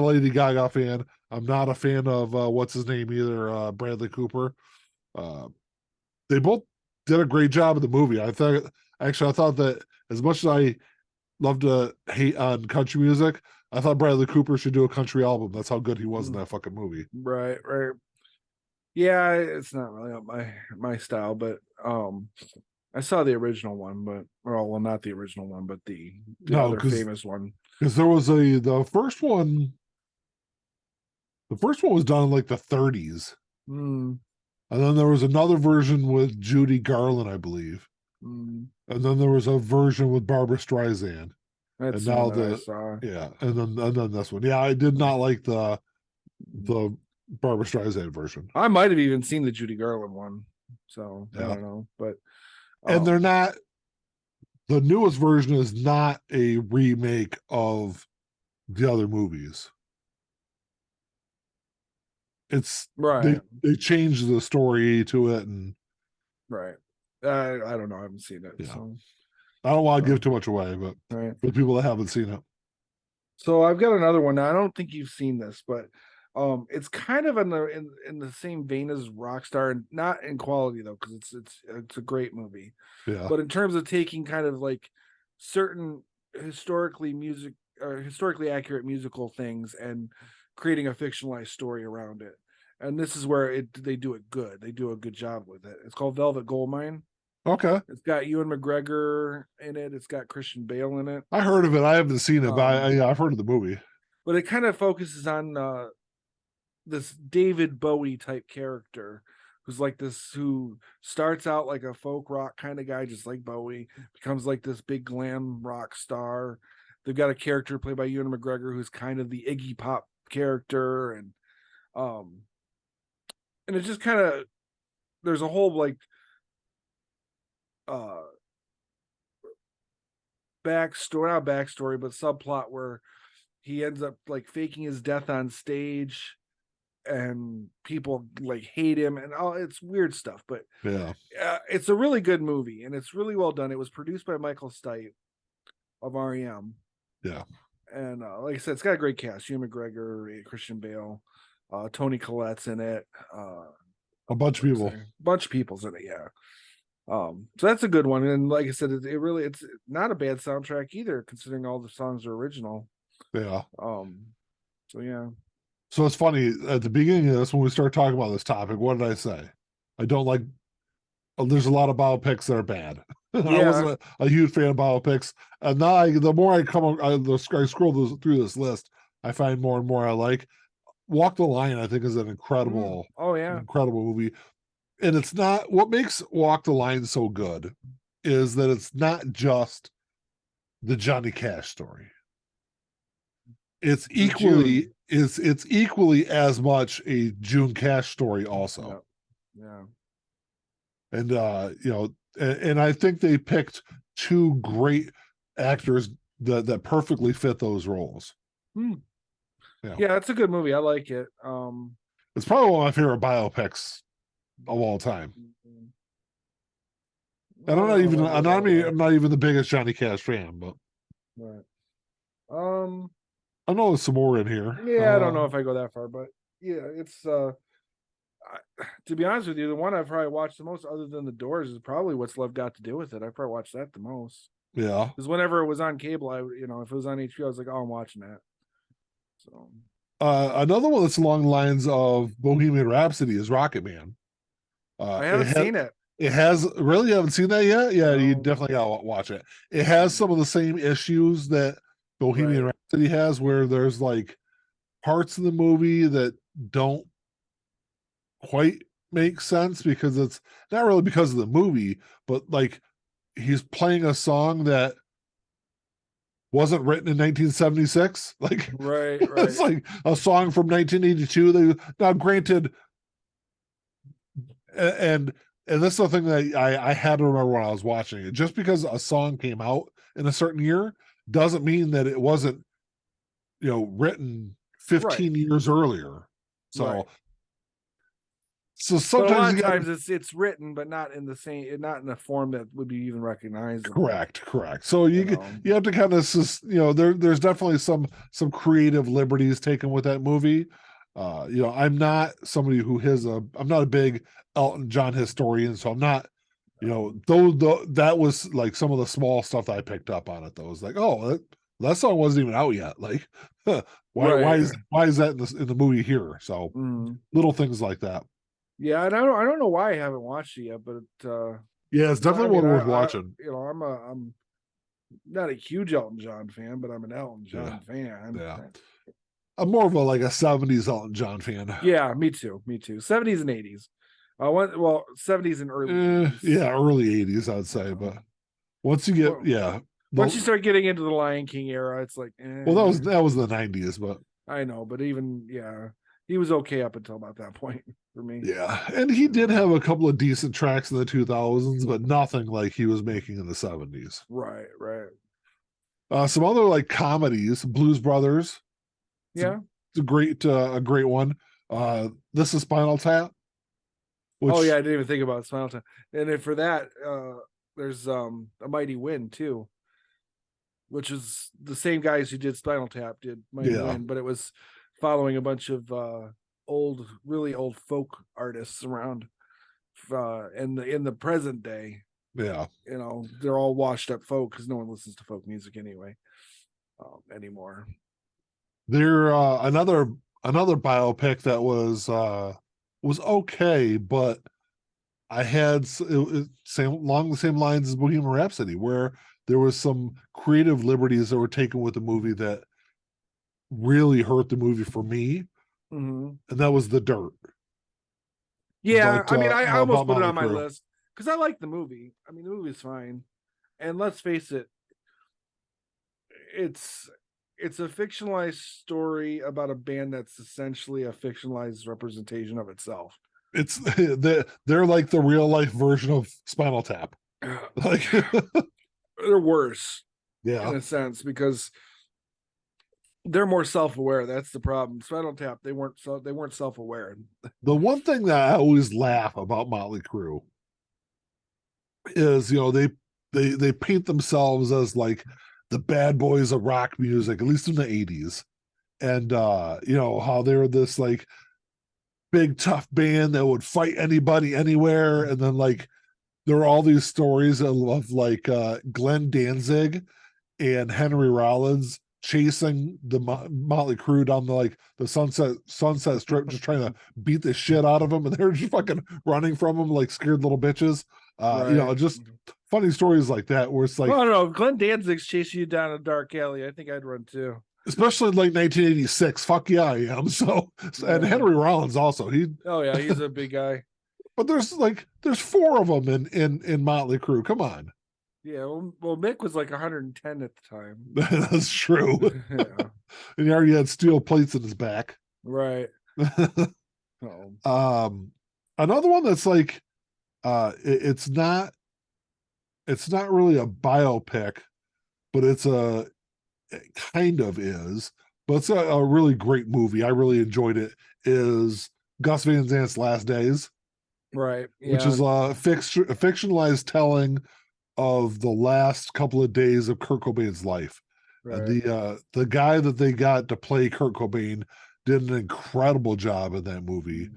Lady Gaga fan. I'm not a fan of what's his name either, Bradley Cooper. They both did a great job of the movie. I thought that as much as love to hate on country music. I thought Bradley Cooper should do a country album. That's how good he was in that fucking movie. Right, right. Yeah, it's not really up my style, but I saw the original one, but well, not the original one, but the No, other famous one. because there was the first one. The first one was done in like the 30s, Mm, and then there was another version with Judy Garland, I believe, mm, and then there was a version with Barbara Streisand, and that's the now one that I the saw. yeah, and then this one. Yeah, I did not like the Barbara Streisand version. I might have even seen the Judy Garland one, so I Yeah, don't know, but and they're um, not. The newest version is not a remake of the other movies. It's right, they changed the story to it, and right. I don't know. I haven't seen it, yeah, so I don't want to give um, too much away, but right. for the people that haven't seen it, So I've got another one. Now, I don't think you've seen this, but it's kind of in the same vein as Rockstar, and not in quality though, because it's a great movie. yeah. But in terms of taking kind of like certain historically accurate musical things and creating a fictionalized story around it. And this is where they do it good. They do a good job with it. It's called Velvet Goldmine. Okay, It's got Ewan McGregor in it. It's got Christian Bale in it. I heard of it. I haven't seen it, but Um, I've heard of the movie. but it kind of focuses on this David Bowie type character who's like this, who starts out like a folk rock kind of guy, just like Bowie, becomes like this big glam rock star. They've got a character played by Ewan McGregor who's kind of the Iggy Pop character, um, and it just kind of, there's a whole like uh backstory, not backstory, but subplot where he ends up like faking his death on stage and people like hate him and all, it's weird stuff, but Yeah, it's a really good movie and it's really well done. It was produced by Michael Stipe of REM, yeah, and like I said, it's got a great cast: Hugh McGregor, Christian Bale, Tony Collette's in it, a bunch of people. a bunch of people's in it. Yeah, so that's a good one, and like I said, it really, it's not a bad soundtrack either, considering all the songs are original. Yeah. So yeah. So it's funny at the beginning of this when we start talking about this topic. What did I say? I don't like. There's a lot of biopics that are bad. I Yeah, wasn't a huge fan of biopics, and now the more I I scroll through this list, I find more and more I like. Walk the Line, I think, is an oh yeah, incredible movie. And it's not what makes Walk the Line so good is that it's not just the Johnny Cash story. It's June. it's equally as much a June Cash story also. Yeah, yeah. And you know, and I think they picked two great actors that perfectly fit those roles. Hmm. Yeah. Yeah, it's a good movie. I like it. It's probably one of my favorite biopics of all time. And I don't know about I'm that. not even the biggest Johnny Cash fan, but Right. Um, I know there's some more in here. yeah, I don't know if I go that far, but yeah, it's to be honest with you, the one I've probably watched the most, other than The Doors, is probably What's Love Got to Do with It. I probably watched that the most. Yeah. Because whenever it was on cable, if it was on HBO, I was like, oh, I'm watching that. So Another one that's along the lines of Bohemian Rhapsody is Rocket Man. I haven't seen it. It has really, you haven't seen that yet? Yeah, you No. definitely gotta watch it. It has some of the same issues that Bohemian Right. Rhapsody has, where there's like parts of the movie that don't quite make sense because it's not really because of the movie, but like he's playing a song that wasn't written in 1976. Like Right, it's right. like a song from 1982. Now, granted, and this is the thing that I had to remember when I was watching it. Just because a song came out in a certain year doesn't mean that it wasn't, written Right. 15 years earlier. Right. So But a lot sometimes of you got times it's written, but not in the same, not in a form that would be even recognizable. correct. So You know. you have to kind of, there's definitely some creative liberties taken with that movie. I'm not somebody I'm not a big Elton John historian, so I'm not though that was like some of the small stuff that I picked up on it. Though, it was like, oh, that song wasn't even out yet. Like, Right. why is that in the movie here? So Mm. little things like that. Yeah, and I don't know why I haven't watched it yet, but Yeah, it's 'cause I definitely mean one worth I watching. I'm not a huge Elton John fan, but I'm an Elton Yeah, John fan. yeah. I'm more of a like a '70s Elton John fan. Yeah, me too. Me too. 70s and 80s. Well, 70s and early 80s. Yeah, early '80s, I'd say. Um, But once you get, well, yeah, once you start getting into the Lion King era, it's like, well, that was the '90s, but I know, but even yeah, he was okay up until about that point for me. yeah, and he did have a couple of decent tracks in the 2000s, but nothing like he was making in the '70s. Right, right. Some other like comedies, Blues Brothers. Yeah. It's a great one. This is Spinal Tap, Oh yeah, which I didn't even think about Smile Time. And then for that, there's A Mighty Wind too, which is the same guys who did Spinal Tap did Mighty yeah, Wind, but it was following a bunch of really old folk artists around in the present day. yeah. They're all washed up folk because no one listens to folk music anyway anymore. They're another biopic that was okay, but I had same along the same lines as Bohemian Rhapsody, where there was some creative liberties that were taken with the movie that really hurt the movie for me, Mm-hmm. and that was The Dirt. Yeah, But I mean, I about almost put it Motley on my Crue. list because I like the movie. I mean, the movie's fine, and let's face it, it's it's a fictionalized story about a band that's essentially a fictionalized representation of itself. It's they're like the real life version of Spinal Tap. Like, They're worse in yeah. a sense because they're more self-aware. That's the problem. Spinal Tap, they weren't self-aware. The one thing that I always laugh about Motley Crue is they paint themselves as like the bad boys of rock music, at least in the '80s, and how they were this like big tough band that would fight anybody anywhere, and then like there are all these stories of like Glenn Danzig and Henry Rollins chasing the Motley Crue down the Sunset Strip, just trying to beat the shit out of them, and they're just fucking running from them like scared little bitches. Right. Just funny stories like that where it's like, Well, I don't know. If Glenn Danzig's chasing you down a dark alley, I think I'd run too. especially in like 1986. Fuck yeah, I am. So, and Yeah. Henry Rollins also. Oh yeah, he's a big guy. But there's four of them in Motley Crue. Come on, Yeah. Well, Mick was like 110 at the time. that's true. Yeah. And he already had steel plates in his back. Right. Oh. Another one that's like, it's not really a biopic, but it kind of is, but it's a really great movie. I really enjoyed it. Is Gus Van Sant's Last Days, Right. which Yeah. is a fictionalized telling of the last couple of days of Kurt Cobain's life. And Right. the guy that they got to play Kurt Cobain did an incredible job in that movie.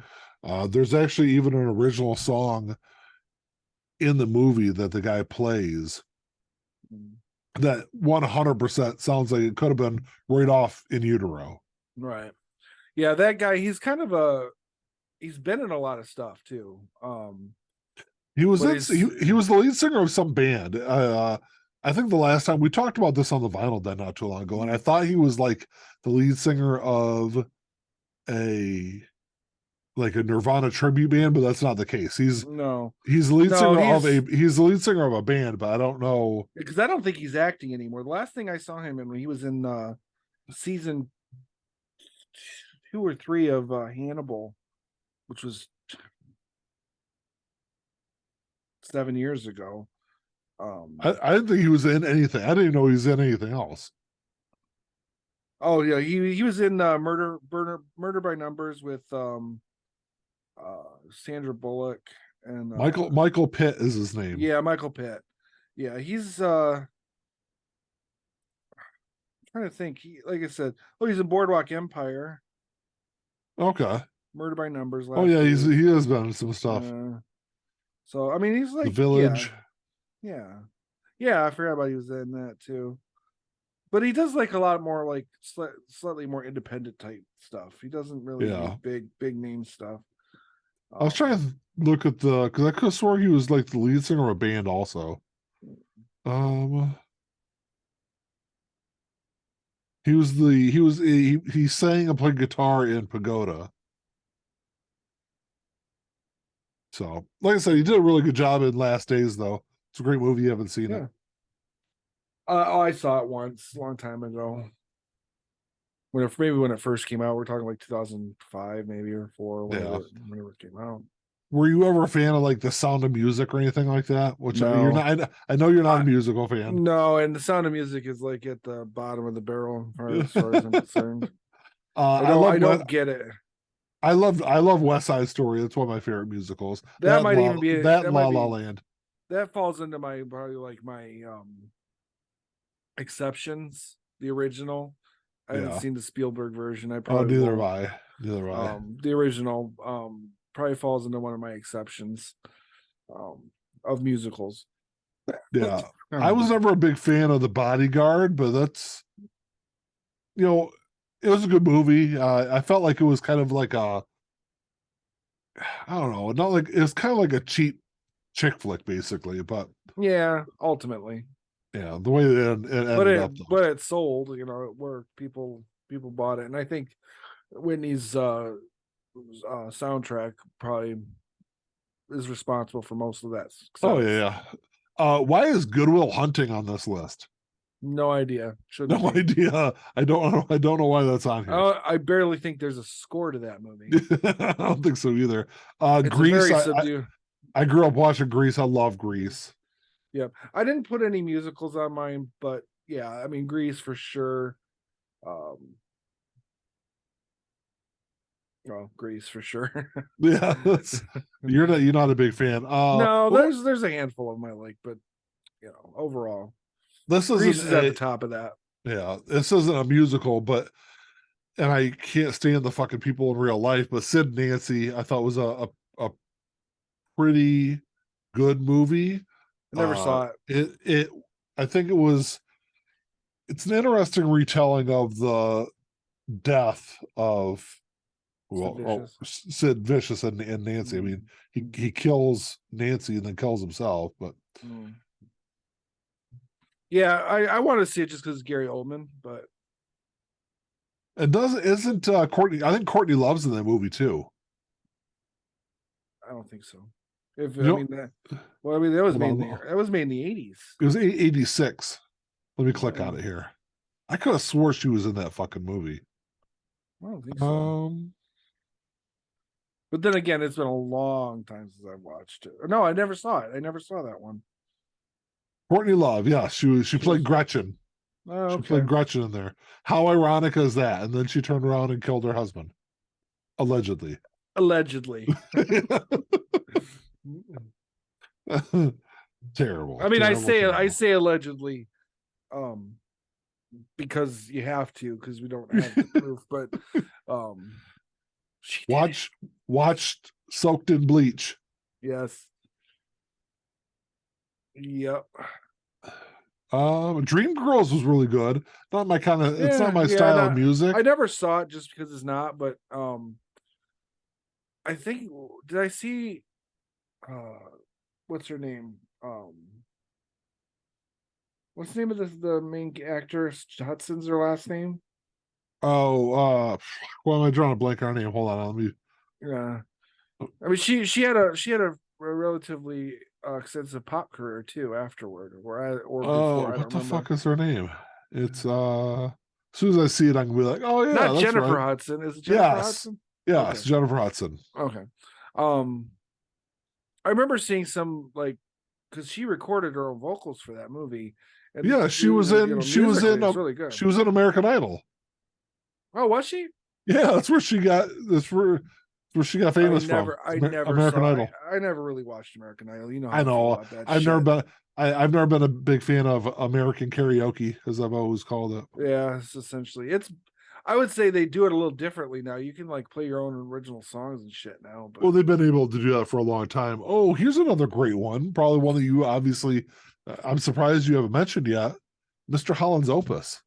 There's actually even an original song in the movie that the guy plays that 100% sounds like it could have been right off In Utero. Right. Yeah, that guy, he's kind of he's been in a lot of stuff too. He was But he was the lead singer of some band. I think the last time we talked about this on the Vinyl Den not too long ago, and I thought he was like the lead singer of a a Nirvana tribute band, but that's not the case. He's no, the lead no, singer of he's the lead singer of a band, but I don't know because I don't think he's acting anymore. The last thing I saw him in when he was in season 2 or 3 of Hannibal, which was 7 years ago. I didn't think he was in anything. I didn't even know he was in anything else. Oh yeah, he was in Murder by Numbers with Sandra Bullock and Michael Pitt is his name. Yeah, Michael Pitt. Yeah, he's trying to think. Like I said, he's in Boardwalk Empire. Okay. Murder by Numbers. Oh yeah, he has been in some stuff. So I mean, he's The like, yeah, Village. yeah, yeah. I forgot about he was in that too. But he does like a lot more like slightly more independent type stuff. He doesn't really do Yeah. big name stuff. I was trying to look at the because I could have swore he was like the lead singer of a band also. Um, he sang and played guitar in Pagoda. So, like I said, he did a really good job in Last Days, though. It's a great movie. You haven't seen it. Yeah. Oh, I saw it once, a long time ago. Maybe when it first came out, we're talking like 2005, maybe or four, Yeah. whenever it came out. Were you ever a fan of like The Sound of Music or anything like that? Which you're No, not. I know you're not a I musical fan. no, and The Sound of Music is like at the bottom of the barrel as far as I'm concerned. I love I don't get it. I love West Side Story. That's one of my favorite musicals. That might even be That that and La might La be Land. that falls into my probably like my exceptions, the original. I haven't Yeah. seen the Spielberg version. I Oh, probably neither have won't. I. Neither have I. The original probably falls into one of my exceptions of musicals. Yeah. I was never a big fan of The Bodyguard, but that's you know, it was a good movie. I felt like it was kind of like I don't know, not like it was kind of like a cheap chick flick, basically. But Yeah, ultimately, yeah, the way it ended up, though. but it sold. You know, it worked. People bought it, and I think Whitney's soundtrack probably is responsible for most of that Oh success. yeah. Why is Goodwill Hunting on this list? No idea. Shouldn't No be. idea. I don't know. I don't know why that's on here. I barely think there's a score to that movie. I don't think so either. It's a Grease. very subdued. I grew up watching Grease. I love Grease. Yep. I didn't put any musicals on mine, but yeah, I mean Grease for sure. Um well, Grease for sure. Yeah, you're not a big fan. No, Well, there's a handful of them I like, but you know, overall, this isn't Grease is at the a top of that. yeah. This isn't a musical, but and I can't stand the fucking people in real life. But Sid and Nancy, I thought was a pretty good movie. I never saw it. It I think it was. It's an interesting retelling of the death of Sid Vicious. Sid Vicious and Nancy. I mean, he kills Nancy and then kills himself. But Yeah, I want to see it just because it's Gary Oldman, but and isn't Courtney? I think Courtney Love's in that movie too. I don't think so. If You I know, mean that, well, I mean that was hold made on. that was made in the 80s. It was 86. Let me click Yeah, on it here. I could have swore she was in that fucking movie. I don't think so. But then again, it's been a long time since I've watched it. No, I never saw it. I never saw that one. Courtney Love, yeah, she played Gretchen. Oh, She okay. played Gretchen in there. How ironic is that? And then she turned around and killed her husband, allegedly. Allegedly. Terrible. I mean, Terrible. I say allegedly, um, because you have to, because we don't have the proof. But she watched Soaked in Bleach. yes, yep. Dreamgirls was really good. Not my kind of. It's not my Yeah. style of music. I never saw it just because it's not. But I think did I see what's her name? What's the name of the main actor? Hudson's her last name. Oh, well, am I drawing a blank on her name? Hold on, let me. Yeah, I mean she had a relatively extensive pop career too afterward, or before. I What don't the remember. fuck is her name? It's as soon as I see it, I'm gonna be like, oh yeah, Not that's Jennifer right. Hudson. Is it Jennifer Yes, Hudson? yes, Okay. Jennifer Hudson. Okay. Um, I remember seeing some like because she recorded her own vocals for that movie, and Yeah, musically it's really good. she was in American Idol. Oh, was she? Yeah, that's where she got famous from. I never American saw. Idol. I never really watched American Idol. You know how I I feel know. about that I've shit. never been. I've never been a big fan of American karaoke, as I've always called it. Yeah, it's essentially it's. I would say they do it a little differently now. You can like play your own original songs and shit now. But Well, they've been able to do that for a long time. Oh, here's another great one. Probably one that you obviously, I'm surprised you haven't mentioned yet. Mr. Holland's Opus.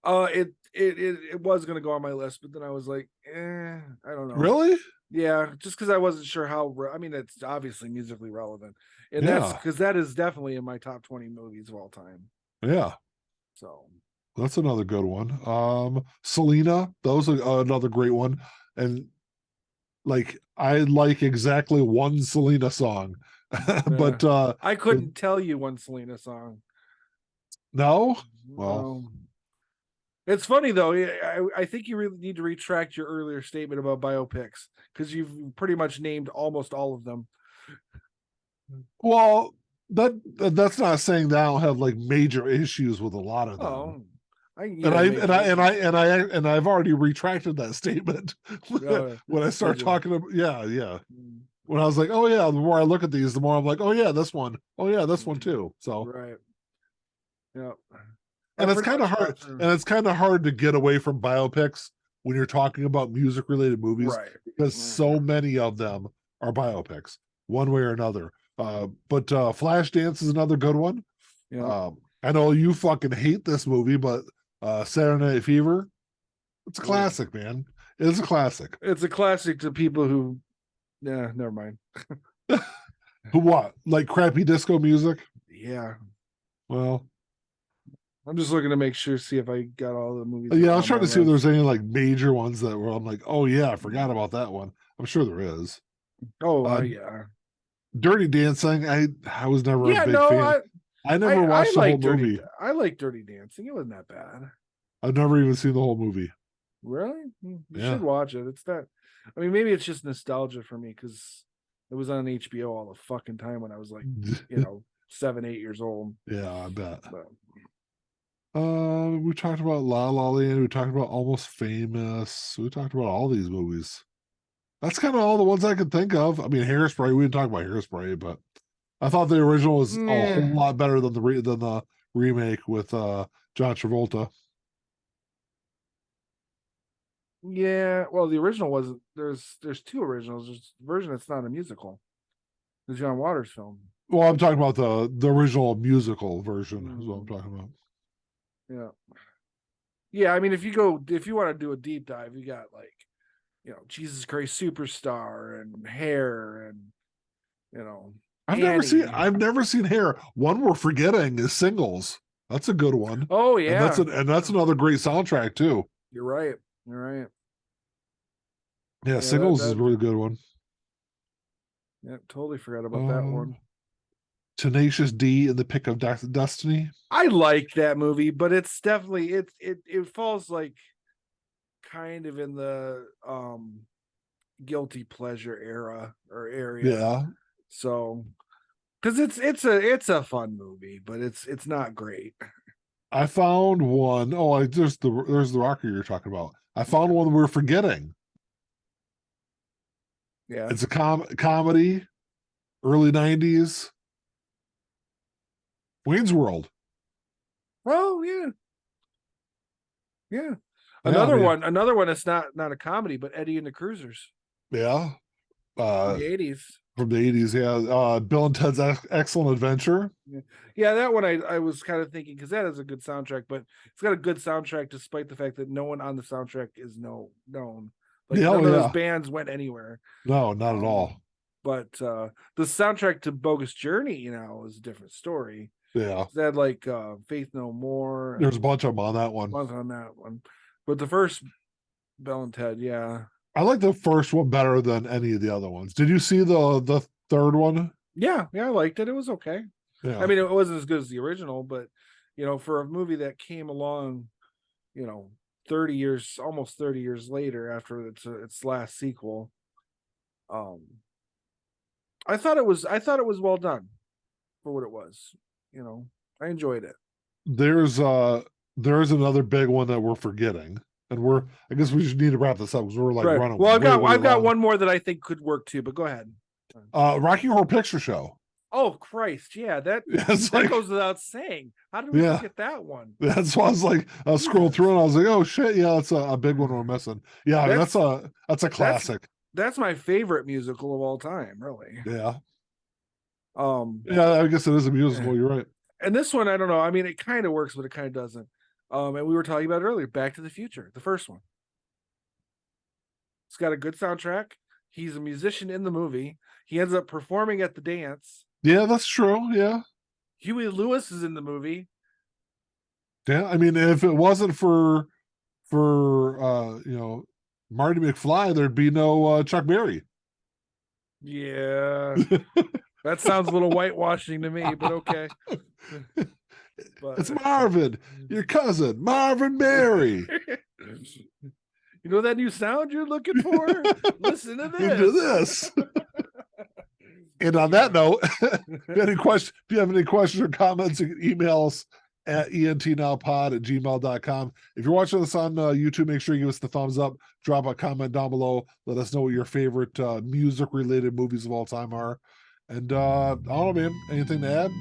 It was gonna go on my list, but then I was like, I don't know. Really? Yeah, just because I wasn't sure how. I mean, it's obviously musically relevant, and that's Yeah. because that is definitely in my top 20 movies of all time. Yeah. So That's another good one. Selena, that was another great one. And like I like exactly one Selena song. yeah, But I couldn't tell you one Selena song. no. Well, It's funny though. I think you really need to retract your earlier statement about biopics because you've pretty much named almost all of them. well, that's not saying that I don't have like major issues with a lot of them. Oh, And I've already retracted that statement when I start talking about yeah. When I was like, oh yeah, the more I look at these, the more I'm like, oh yeah, this one. Oh yeah, this one too. So right. Yeah. and it's kind of hard to get away from biopics when you're talking about music related movies, right, because so many of them are biopics one way or another. But Flashdance is another good one. yeah. I know you fucking hate this movie, but Saturday Night Fever, it's a classic, man. It's a classic. It's a classic to people who, yeah, never mind. Who what? Like crappy disco music? Yeah. Well, I'm just looking to make sure, see if I got all the movies. yeah, I was trying to see if there's any like major ones that were I'm like, oh yeah, I forgot about that one. I'm sure there is. Oh, yeah. Dirty Dancing, I was never a big fan. I never watched the whole movie. I like Dirty Dancing. It wasn't that bad. I've never even seen the whole movie. Really? You should watch it. It's that. I mean, maybe it's just nostalgia for me because it was on HBO all the fucking time when I was like, 7, 8 years old. Yeah, I bet. But, we talked about La La Land. We talked about Almost Famous. We talked about all these movies. That's kind of all the ones I could think of. I mean, Hairspray. We didn't talk about Hairspray, but I thought the original was a whole lot better than the remake with John Travolta. Yeah, well, the original wasn't. There's two originals. There's a version that's not a musical. The John Waters film. Well, I'm talking about the original musical version. Is what I'm talking about. Yeah, yeah. I mean, if you want to do a deep dive, you got like, Jesus Christ Superstar and Hair and I've never seen Hair. One we're forgetting is Singles. That's a good one. Oh yeah, and that's another great soundtrack too. You're right. Yeah, Singles is a really good one. Yeah, totally forgot about that one. Tenacious D in the Pick of Destiny. I like that movie, but it's definitely it falls like kind of in the guilty pleasure era or area. Yeah. So, because it's a fun movie, but it's not great. I found one. Oh, there's the rocker you're talking about. I found one we're forgetting. Yeah, it's a comedy, early 90s. Wayne's World. Oh yeah. Another one that's not a comedy, but Eddie and the Cruisers. Yeah. From the 80s. From the 80s, yeah. Bill and Ted's Excellent Adventure. Yeah, that one I was kind of thinking because that is a good soundtrack, but it's got a good soundtrack despite the fact that no one on the soundtrack is known. Like none of those bands went anywhere. No, not at all. But the soundtrack to Bogus Journey, is a different story. Yeah. They had like Faith No More. There's a bunch of them on that one. But the first Bill and Ted, yeah. I like the first one better than any of the other ones. Did you see the third one? Yeah, I liked it. It was okay. Yeah. I mean, it wasn't as good as the original, but for a movie that came along, 30 years, almost 30 years later after its last sequel, I thought it was well done for what it was. I enjoyed it. There's another big one that we're forgetting. And I guess we just need to wrap this up because we're like running. Well, I've got one more that I think could work too, but go ahead. Rocky Horror Picture Show. Oh Christ, yeah, that It's that like, goes without saying. How did we yeah, forget that one? that's why I was like, I scrolled through and I was like, oh shit, yeah, that's a big one we're missing. Yeah, I mean, That's that's a that's classic. that's my favorite musical of all time, really. Yeah, Um, yeah, I guess it is a eh. musical. You're right. and this one, I don't know. I mean, it kind of works, but it kind of doesn't. And we were talking about it earlier, Back to the Future, the first one. It's got a good soundtrack. He's a musician in the movie. He ends up performing at the dance. Yeah, that's true. Yeah, Huey Lewis is in the movie. yeah. I mean, if it wasn't for Marty McFly, there'd be no Chuck Berry. Yeah, that sounds a little whitewashing to me, but okay. But It's Marvin, your cousin, Marvin Berry. you know that new sound you're looking for? Listen to Into this. this. And on that note, if you have any questions or comments, you can email us at entnowpod@gmail.com. If you're watching this on YouTube, make sure you give us the thumbs up, drop a comment down below, let us know what your favorite music related movies of all time are. And I don't know, man, anything to add?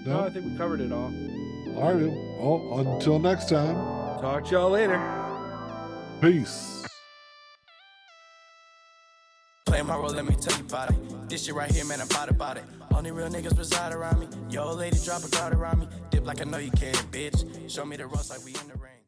No, I think we covered it all. All right, man. Well, until next time, Talk to y'all later. peace. Play my role, let me tell you about it. This shit right here, man, I'm about it. Only real niggas reside around me. Yo, lady, drop a crowd around me. Dip like I know you can, bitch. Show me the ropes like we in the ring.